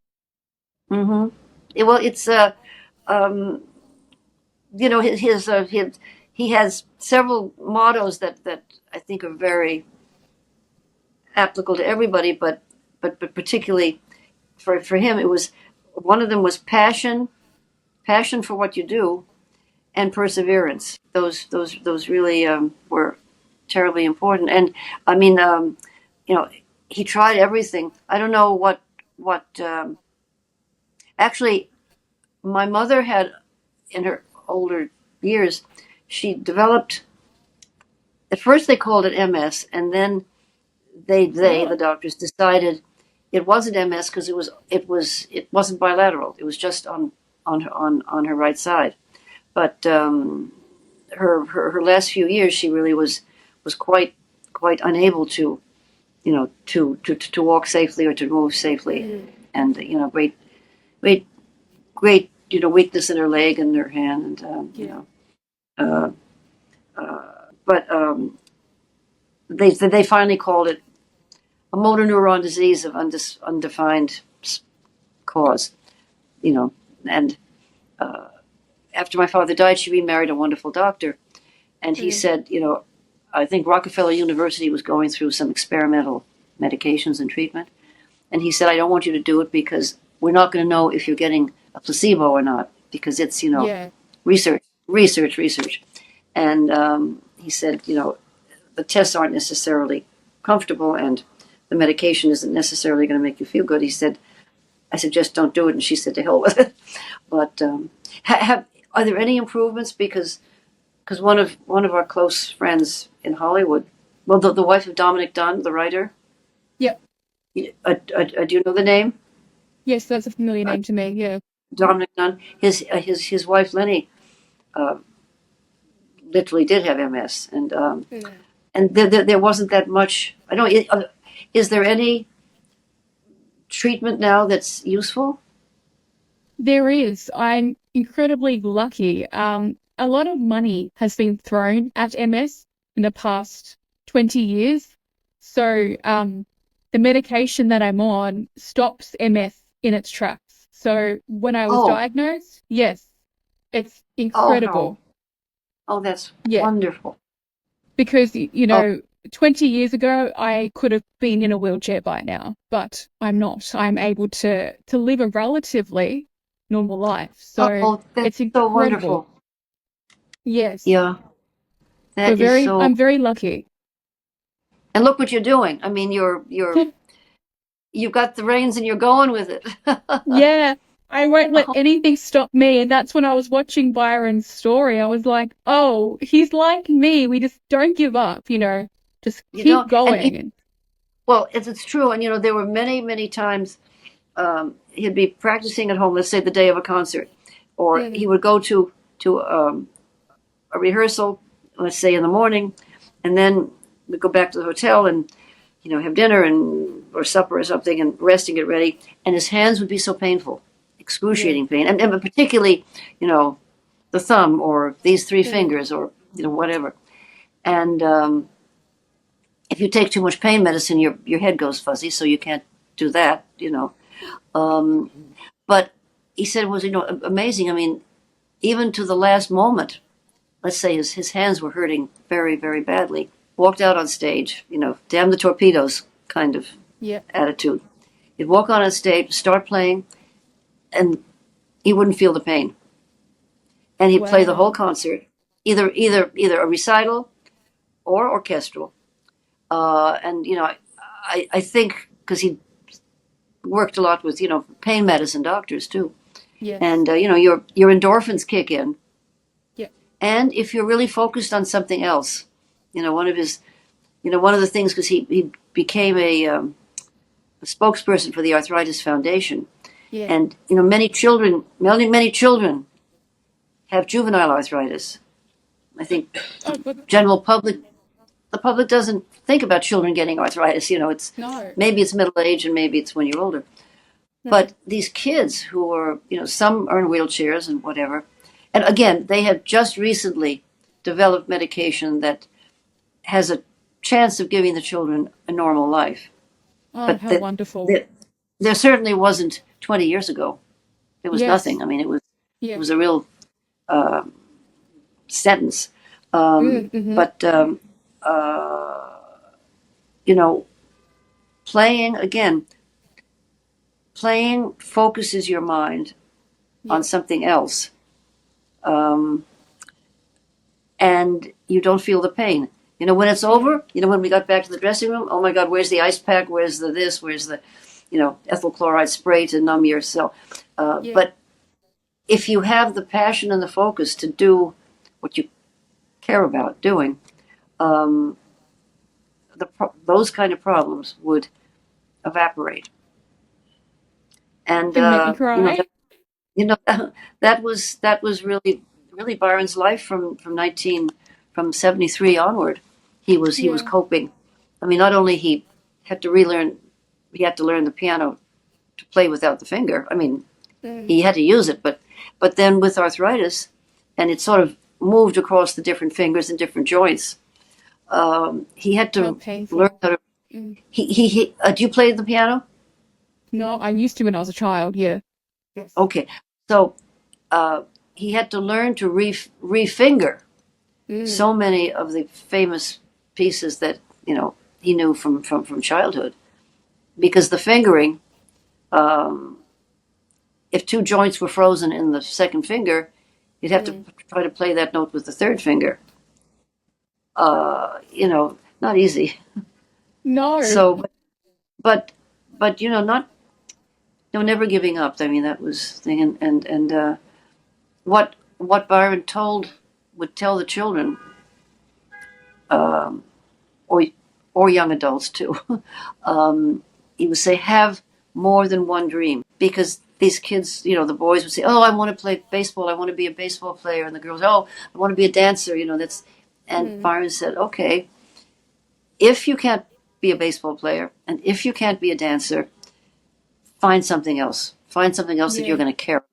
Mm-hmm. Well, it's um, his he has several mottos that I think are very applicable to everybody, but particularly for him, it was one of them was passion for what you do, and perseverance. Those really were terribly important. And I mean, you know, he tried everything. I don't know what. Actually, my mother had, in her older years, she developed. At first, they called it MS, and then the doctors decided it wasn't MS because it wasn't bilateral. It was just on her right side. But her last few years, she really was quite unable to, to walk safely or to move safely, and great weakness in her leg and her hand, and uh, but they finally called it a motor neuron disease of undefined cause, and after my father died, she remarried a wonderful doctor, and he said, I think Rockefeller University was going through some experimental medications and treatment, and he said, I don't want you to do it because we're not going to know if you're getting a placebo or not, because it's research, and he said, the tests aren't necessarily comfortable, and the medication isn't necessarily going to make you feel good. I said, just don't do it, and she said, to hell with it. But are there any improvements? Because one of our close friends in Hollywood, well, the wife of Dominic Dunn, the writer. Yep. Do you know the name? Yes, that's a familiar name to me. Yeah. Dominic Dunn. His wife Lenny literally did have MS, and there wasn't that much. I don't. Is there any treatment now that's useful? There is. I'm incredibly lucky. A lot of money has been thrown at MS in the past 20 years. So the medication that I'm on stops MS in its tracks. So when I was diagnosed, yes, it's incredible. Oh, that's wonderful. Because, 20 years ago, I could have been in a wheelchair by now, but I'm not. I'm able to live a relatively normal life. So that's it's incredible. So wonderful. Yes. Yeah. I'm very lucky. And look what you're doing. I mean, you've got the reins and you're going with it. Yeah. I won't let anything stop me. And that's when I was watching Byron's story. I was like, oh, he's like me. We just don't give up, just keep going. Well, it's true. And, there were many, many times he'd be practicing at home, let's say the day of a concert, or he would go to a rehearsal, let's say in the morning, and then we'd go back to the hotel and, have dinner or supper or something and rest and get ready. And his hands would be so painful. Excruciating pain, and particularly, the thumb or these three fingers or whatever. And if you take too much pain medicine, your head goes fuzzy, so you can't do that. But he said it was amazing. I mean, even to the last moment, let's say his hands were hurting very, very badly. Walked out on stage, damn the torpedoes kind of attitude. He'd walk on stage, start playing, and he wouldn't feel the pain, and he'd play the whole concert, either a recital or orchestral. And I think because he worked a lot with pain medicine doctors too, and your endorphins kick in, and if you're really focused on something else, one of the things, because he became a spokesperson for the Arthritis Foundation. And many children have juvenile arthritis. I think the public doesn't think about children getting arthritis. Maybe it's middle age and maybe it's when you're older. No. But these kids who are, some are in wheelchairs and whatever, and again, they have just recently developed medication that has a chance of giving the children a normal life. Oh, but how wonderful! There certainly wasn't 20 years ago. It was nothing. I mean, it was a real sentence. But playing focuses your mind on something else. and you don't feel the pain. When it's over, when we got back to the dressing room, oh my God, where's the ice pack? Where's the this? Where's the, ethyl chloride spray to numb yourself? But if you have the passion and the focus to do what you care about doing, those kind of problems would evaporate. And Can make me cry. that was really Byron's life from 73 onward. He was coping. I mean, not only he had to learn the piano to play without the finger. I mean, he had to use it, but then with arthritis, and it sort of moved across the different fingers and different joints. He had to learn how to. Do you play the piano? No, I used to when I was a child. Yeah. Yes. Okay, so he had to learn to refinger so many of the famous pieces that he knew from childhood, because the fingering, if two joints were frozen in the second finger, you'd have to try to play that note with the third finger. Not easy. No. So, but not never giving up. I mean, that was the thing, and what Byron would tell the children, or young adults too. He would say, have more than one dream, because these kids, the boys would say, oh, I want to play baseball. I want to be a baseball player. And the girls, oh, I want to be a dancer. And Byron said, okay, if you can't be a baseball player and if you can't be a dancer, find something else. Find something else that you're going to care about.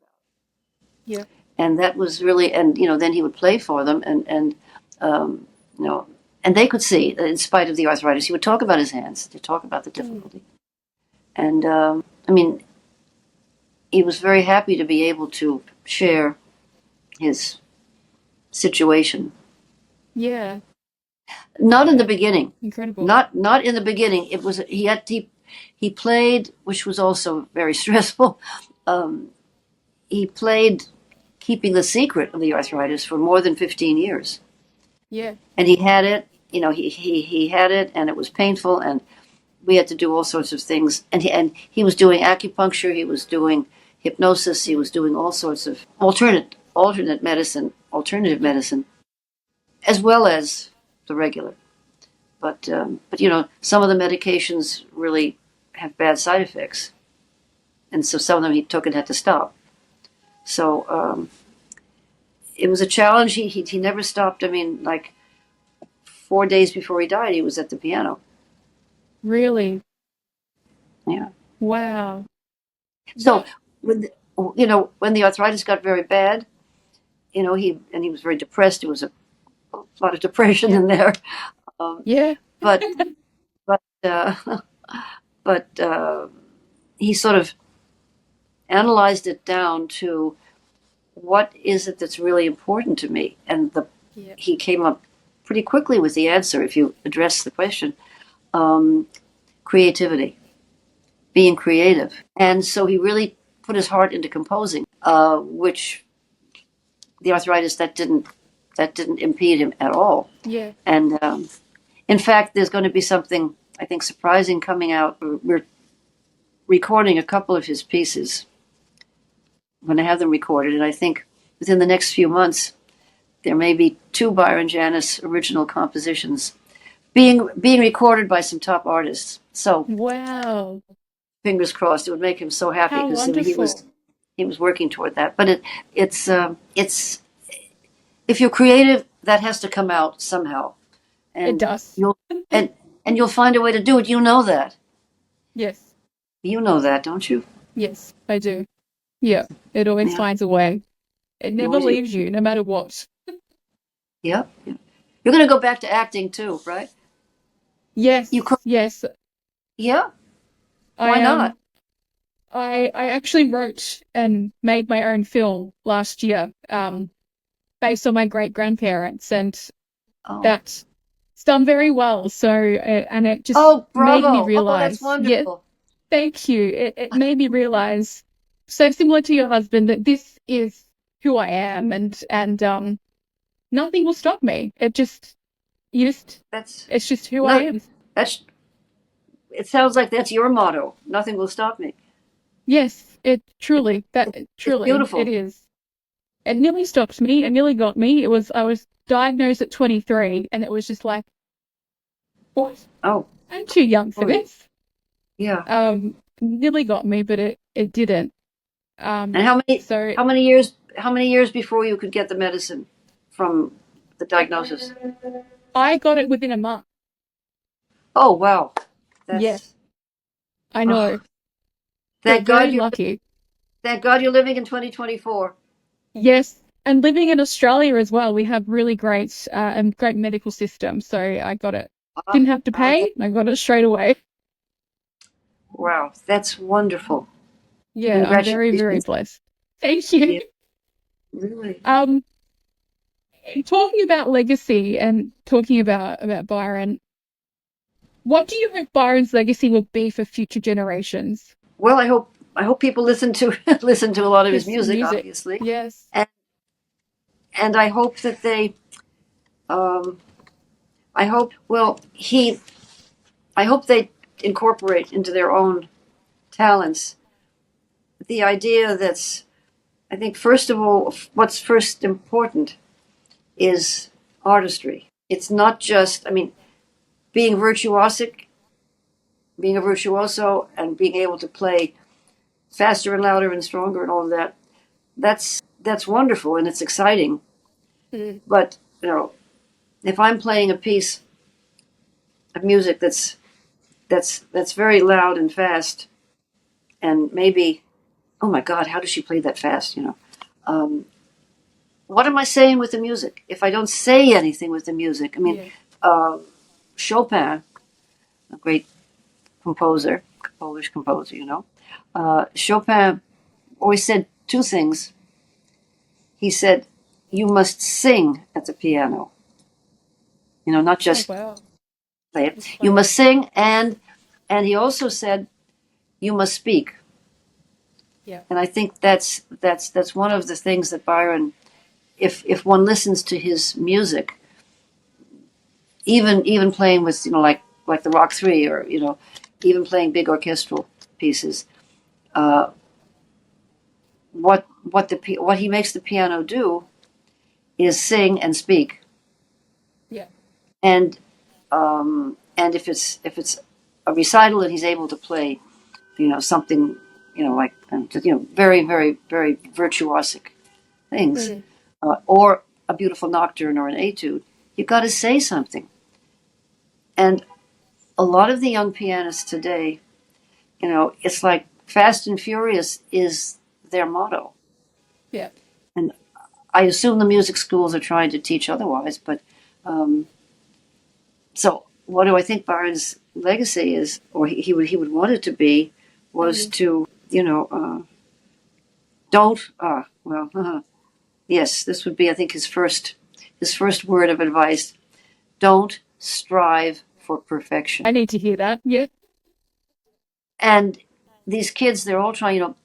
Yeah. And that was really, and then he would play for them, and they could see, in spite of the arthritis, he would talk about his hands. He'd talk about the difficulty. And I mean, he was very happy to be able to share his situation. Yeah. Not in the beginning. Incredible. Not in the beginning. It was he played, which was also very stressful. He played keeping the secret of the arthritis for more than 15 years. Yeah. And he had it. He had it, and it was painful, and we had to do all sorts of things. And he was doing acupuncture. He was doing hypnosis. He was doing all sorts of alternative medicine, as well as the regular. But some of the medications really have bad side effects, and so some of them he took and had to stop. So it was a challenge. He never stopped. I mean, like 4 days before he died, he was at the piano. Really? Yeah. Wow. So when the arthritis got very bad, he was very depressed. There was a lot of depression in there. Yeah. But he sort of analyzed it down to what is it that's really important to me, and he came up pretty quickly with the answer. If you address the question, creativity, being creative, and so he really put his heart into composing, which the arthritis that didn't impede him at all. Yeah. And in fact, there's going to be something I think surprising coming out. We're recording a couple of his pieces. I'm going to have them recorded, and I think within the next few months there may be 2 Byron Janis original compositions being recorded by some top artists. So wow, fingers crossed. It would make him so happy, because he was working toward that. But it's if you're creative, that has to come out somehow. And it does. You'll find a way to do it. You know that. Yes. You know that, don't you? Yes, I do. Yeah, it always finds a way. It never leaves you, no matter what. Yeah. You're going to go back to acting too, right? Yes. Yes. Yeah. Why not? I actually wrote and made my own film last year, based on my great-grandparents, and that's done very well. So, and it just made me realize. That's wonderful. Yeah, thank you. It made me realize, so similar to your husband, that this is who I am, and nothing will stop me. That's It's just who I no. am. That's. It sounds like that's your motto. Nothing will stop me. Yes, It's truly it beautiful. is. It nearly stopped me. It nearly got me. I was diagnosed at 23, and it was just like, what? Oh, I'm too young for boy. this. Yeah. Nearly got me, but it didn't. And So how many years before you could get the medicine from the diagnosis? I got it within a month. Oh, wow. Yes, That's I oh, know. But thank God very you lucky. thank God you're living in 2024. Yes, and living in Australia as well, we have really great medical system. So I got it. Ah, Didn't have to pay. I got it straight away. wow, that's wonderful. Yeah, I'm very, very Congratulations. blessed. Thank you. Yeah, really. Um, Talking about legacy and talking about Byron, what do you hope Byron's legacy will be for future generations? Well, I hope people listen to listen to a lot of his His music, music. obviously, Yes. and I hope that they um, I hope well he I hope they incorporate into their own talents the idea that's I think first of all what's first important is artistry. It's not just I mean being virtuosic, being a virtuoso, and being able to play faster and louder and stronger and all of that. That's wonderful and it's exciting. Mm, But you know, if I'm playing a piece of music that's very loud and fast, and maybe oh my God, how does she play that fast? You know, um, what am I saying with the music? If I don't say anything with the music, I mean, yeah. uh, Chopin, a great composer, Polish composer, you know, Chopin always said two things. He said, "You must sing at the piano." You know, not Oh just wow. play it. Just You play it. must sing, and he also said, "You must speak." Yeah. And I think that's one of the things that Byron, if one listens to his music, even playing with like the Rock Three or you know, even playing big orchestral pieces, uh, what he makes the piano do is sing and speak, Yeah. and if it's a recital and he's able to play, you know, something, you know, like you know, very virtuosic things, Mm, or a beautiful nocturne or an etude, you got to say something. And a lot of the young pianists today, you know, it's like fast and furious is their motto. yeah. And I assume the music schools are trying to teach otherwise. But um, so, what do I think Byron's legacy is, or he would want it to be, was Mm, to you know don't yes, this would be I think his first word of advice. Don't strive for I perfection. need to hear that. Yeah. And these kids, they're all trying. You know,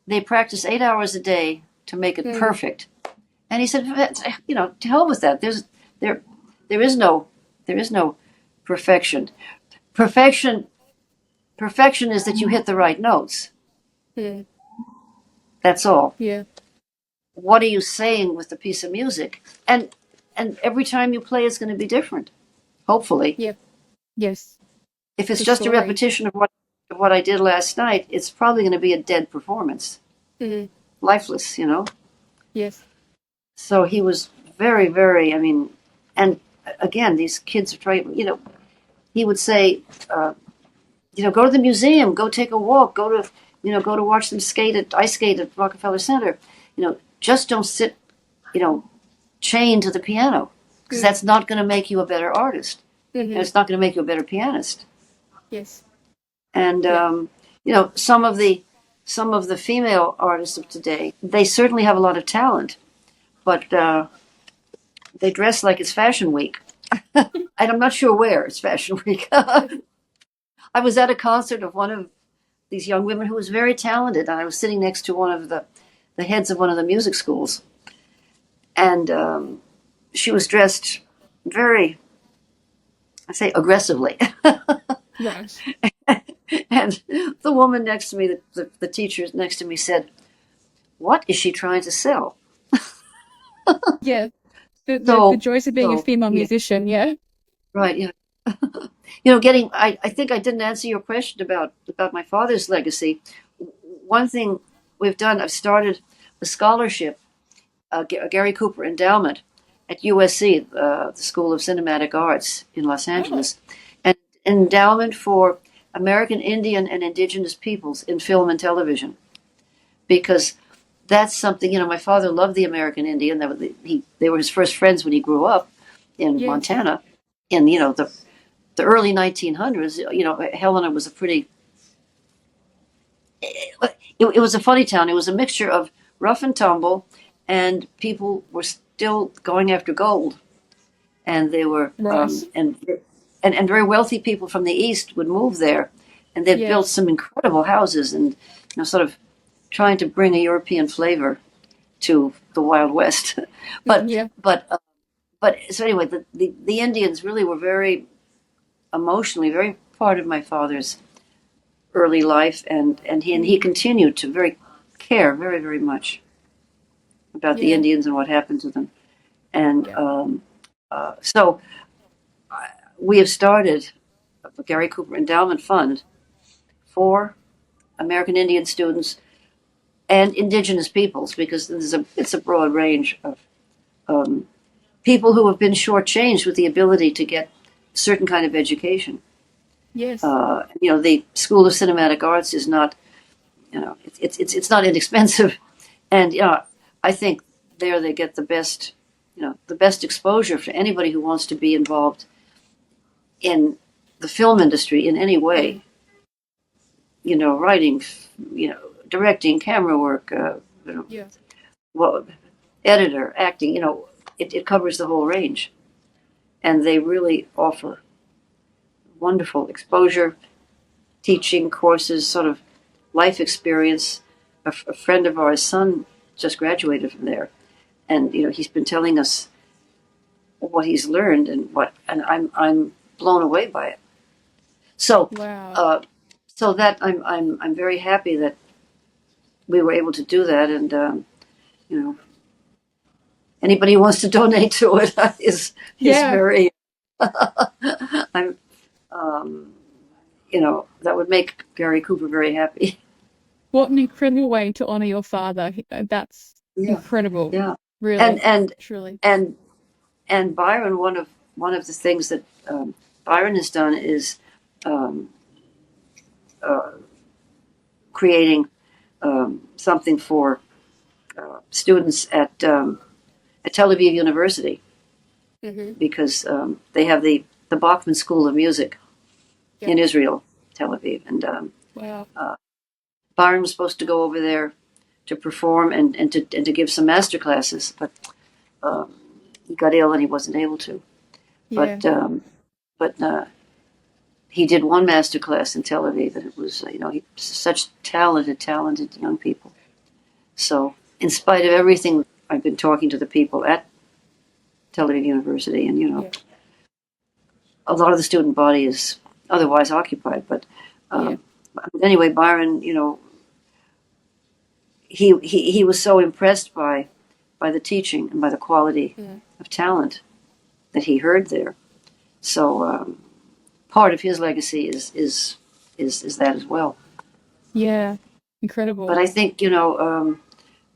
they practice 8 hours a day to make it Mm, perfect. And he said, you know, to hell with that. There there is no there is no perfection. Perfection perfection is that you hit the right notes. mm, That's all. yeah. What are you saying with the piece of music? And every time you play, it's going to be different. Hopefully, Yeah. Yes. if It's it's a just a story. repetition of what I did last night, it's probably going to be a dead performance, Mm, lifeless. You know. yes. So he was very. I mean, and again, these kids are trying. You know, he would say, you know, go to the museum, go take a walk, go to you know, go to watch them ice skate at Rockefeller Center. You know, just don't sit, you know, chained to the piano because Mm, that's not going to make you a better artist, and mm-hmm. it's not going to make you a better pianist. Yes. And Yeah. you know, some of the female artists of today, they certainly have a lot of talent, but they dress like it's Fashion Week, and I'm not sure where it's Fashion Week. I was at a concert of one of these young women who was very talented, and I was sitting next to one of the heads of one of the music schools, and she was dressed very, I say, aggressively. Right. And the woman next to me, the teacher next to me said, "What is she trying to sell?" Yeah. The So, joys of being a so female yeah, musician, yeah. right, yeah. You know, I think I didn't answer your question about my father's legacy. One thing we've done, I've started a scholarship, a Gary Cooper Endowment at USC, the School of Cinematic Arts in Los Oh, Angeles, and an endowment for American Indian and Indigenous peoples in film and television, because that's something, you know, my father loved the American Indian. They were his first friends when he grew up in yes. Montana in, you know, the early 1900s. You know, Helena was a pretty, it was a funny town. It was a mixture of rough and tumble, and people were still going after gold. And they were, Right. and very wealthy people from the East would move there. And they'd built Yes. some incredible houses and, you know, sort of trying to bring a European flavor to the Wild West. Mm, but, yeah. but, but so anyway, the Indians really were very emotionally, very part of my father's early life, and he Mm, continued to care very very much about the yeah. Indians and what happened to them. And Yeah. so we have started a Gary Cooper Endowment Fund for American Indian students and indigenous peoples, because it's a broad range of um, people who have been shortchanged with the ability to get certain kind of education. Yes. You know, the School of Cinematic Arts is not, you know, it's not inexpensive, and you know, I think there they get the best, you know, the best exposure for anybody who wants to be involved in the film industry in any way. Mm, You know, writing, you know, directing, camera work, you know, yeah. well, editor, acting. You know, it covers the whole range, and they really offer wonderful exposure, teaching courses, sort of life experience. A friend of ours' son just graduated from there, and you know he's been telling us what he's learned and I'm blown away by it. So, Wow. uh, so that I'm very happy that we were able to do that, and you know, anybody who wants to donate to it is Yeah. very. I'm you know, that would make Gary Cooper very happy. What an incredible way to honor your father. That's Yeah, incredible. yeah, and Really, and truly. and and Byron, one of the things that Byron has done is um, uh, creating something for students at Tel Aviv University, Hmm. because they have the Bachman School of Music Yep. in Israel, Tel Aviv, and Wow. Byron was supposed to go over there to perform and to give some master classes, but um, he got ill and he wasn't able to. Yeah. But he did one master class in Tel Aviv, and it was, you know, such talented young people. So, in spite of everything, I've been talking to the people at Tel Aviv University, and you know, Yeah. a lot of the student body is otherwise occupied. But Yeah. anyway, Byron, you know, he was so impressed by the teaching and by the quality Mm. of talent that he heard there. So part of his legacy is that as well. Yeah. But Incredible. I think, you know,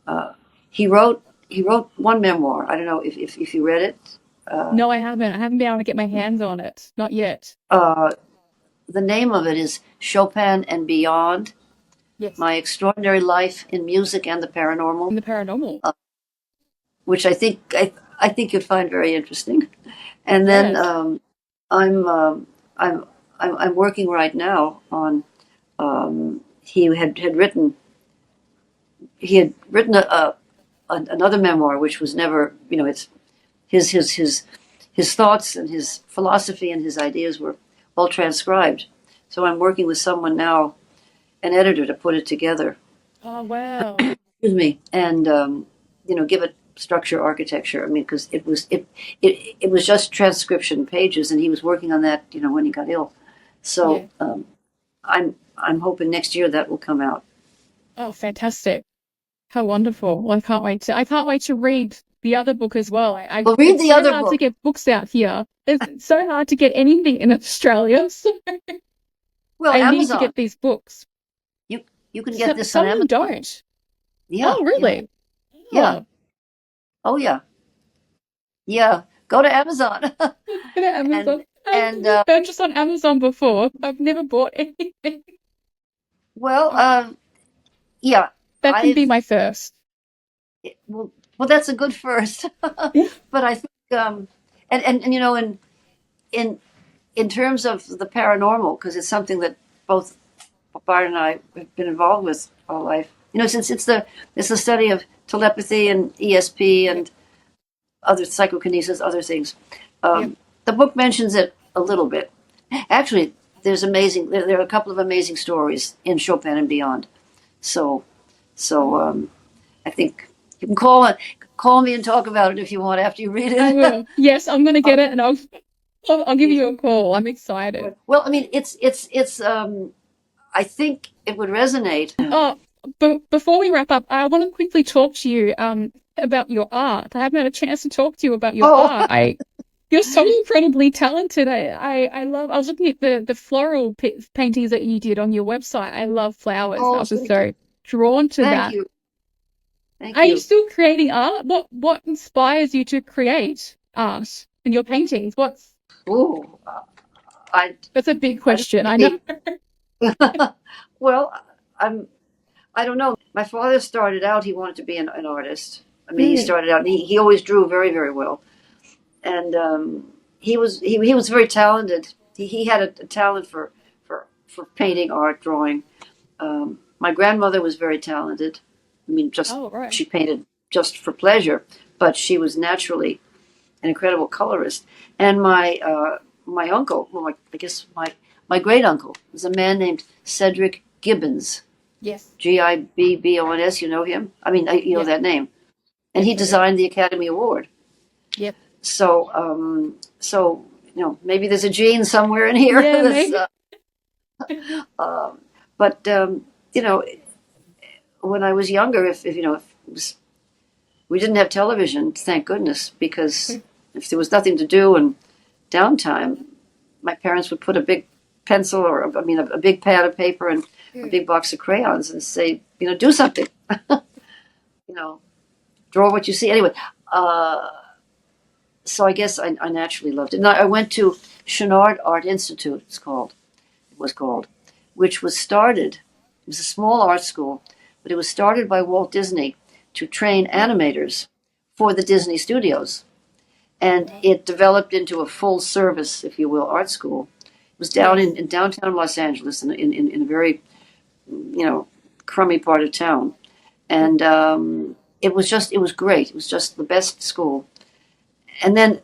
uh, he wrote he wrote one memoir. I don't know if you read it. Uh, No, I haven't. I haven't been able to get my hands on it. Not yet. uh, the name of it is Chopin and Beyond: Yes. My Extraordinary Life in Music and the Paranormal, And the paranormal. which I think you'd find very interesting. And then Yes. I'm I'm I'm working right now on he had written another memoir which was never, you know, it's his his his his thoughts and his philosophy and his ideas were all transcribed. So I'm working with someone now, an editor, to put it together. Oh, wow. Excuse me, and you know, give it. structure architecture. I mean, because it was just transcription pages, and he was working on that, when he got ill. So I'm hoping next year that will come out. Oh, fantastic. How wonderful. Well, I can't wait to read the other book as well. Well, read It's the so other hard to book. get books out here. It's so hard to get anything in Australia. So Well, I need to Amazon. get these books. You can get this on Some Amazon. don't. Yeah, Oh, yeah, really? yeah. Oh, Oh, yeah, yeah. Go to Amazon. get it and Amazon. I've and never purchased on Amazon before. I've never bought anything. well, Oh, yeah. that can be I've my first. well, that's a good first. Yeah. But I think and in in terms of the paranormal, because it's something that both Byron and I have been involved with all life. Since it's the study of telepathy and ESP Yep. and other psychokinesis, other things. Yep. The book mentions it a little bit. Actually, there are a couple of amazing stories in Chopin and beyond. So I think you can call me and talk about it if you want after you read I it. will. Yes, I'm gonna get it, and I'll give you a call. I'm excited. Well, I mean, it's I think it would resonate. Oh, but before we wrap up, I want to quickly talk to you about your art. I haven't had a chance to talk to you about your Oh, art. You're so incredibly talented. I love. I was looking at the floral paintings that you did on your website. I love flowers. I oh, was just thank you, so drawn to thank that. you, thank Are you you. still creating art? What inspires you to create art in your paintings? Ooh, I That's a big I don't question. I know. think well, I'm I don't know. My father started out, he wanted to be an artist. I mean, he Mm. started out, and he always drew very, very well. And he was very talented. He had a talent for painting, art, drawing. My grandmother was very talented. I mean, just Oh, right. she painted just for pleasure, but she was naturally an incredible colorist. And my uncle, well, I guess my great uncle, was a man named Cedric Gibbons. Yes. Gibbons. You know him? I mean, you know Yep. that name. And he Yes, I do. designed the Academy Award. Yep. So maybe there's a gene somewhere in here. Yeah, That's, maybe. um, but when I was younger, if if it was, we didn't have television, thank goodness, because if there was nothing to do and downtime, my parents would put a big pencil or I mean a big pad of paper and a Mm. big box of crayons and say, do something. you know, Draw what you see. Anyway, uh, so I guess I naturally loved it. And I went to Chenard Art Institute. It was called, which was started. It was a small art school, but it was started by Walt Disney to train Oh, animators for the Disney studios, and wow. it developed into a full service, if you will, art school. It was down Yes. in downtown Los Angeles, in a very crummy part of town, Yep. and it was great. It was just the best school. And then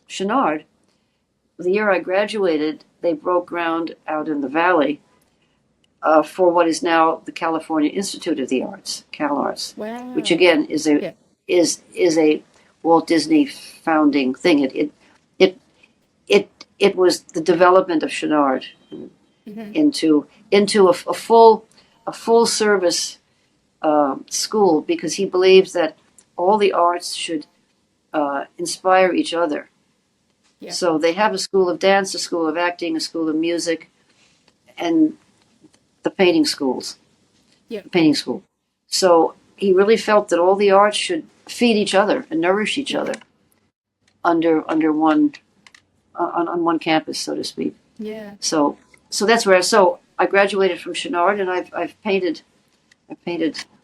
Chenard, the year I graduated, they broke ground out in the valley for what is now the California Institute of the Arts, CalArts, which Wow. again Yeah. is a Walt Disney founding thing. It it it was the development of Chenard Hmm. into a full service school, because he believes that all the arts should inspire each other. Yeah. So they have a school of dance, a school of acting, a school of music, and the painting schools, Yeah. the painting school. So he really felt that all the arts should feed each other and nourish each Yeah. other under one on one campus, so to speak. Yeah. So that's where. So I graduated from Chenard, and I've painted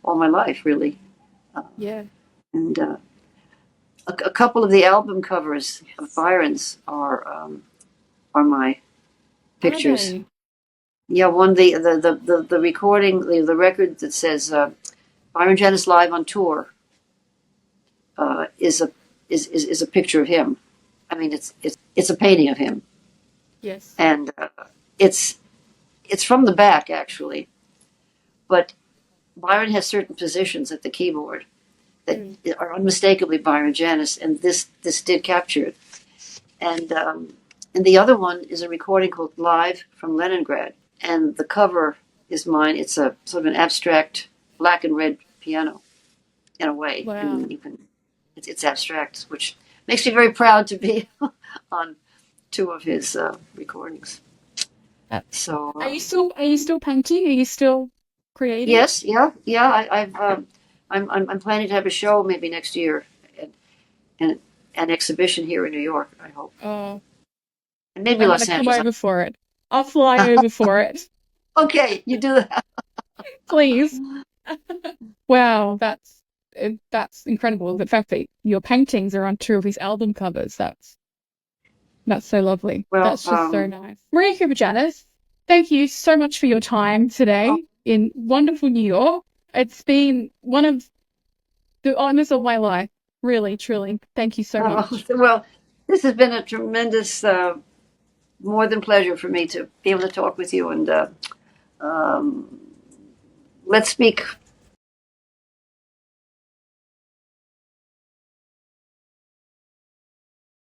all my life, really. Uh, Yeah. and a couple of the album covers of Byron's are my Are pictures. they? Yeah, one the recording, the record that says Byron Janis live on tour is a picture of him. I mean, it's a painting of him, Yes. and it's it's from the back, actually. But Byron has certain positions at the keyboard, that are unmistakably Byron Janis, and this did capture it. And the other one is a recording called Live from Leningrad, and the cover is mine. It's a sort of an abstract black and red piano, in a way. I Wow. mean, it's abstract, which makes me very proud to be on two of his recordings. So Are you still painting? Are you still creating? yes, yeah. I'm planning to have a show maybe next year, and an exhibition here in New York. I hope, Oh, and maybe I'm gonna Los come Angeles. over for it. I'll fly over for it, Okay, you do that. please. Wow, that's incredible. The fact that your paintings are on two of his album covers, that's so lovely. Well, That's just so nice. Maria Cooper Janis, thank you so much for your time today in wonderful New York. It's been one of the honors of my life. Really, truly. Thank you so much. well, this has been a tremendous, more than pleasure for me to be able to talk with you, and um, let's speak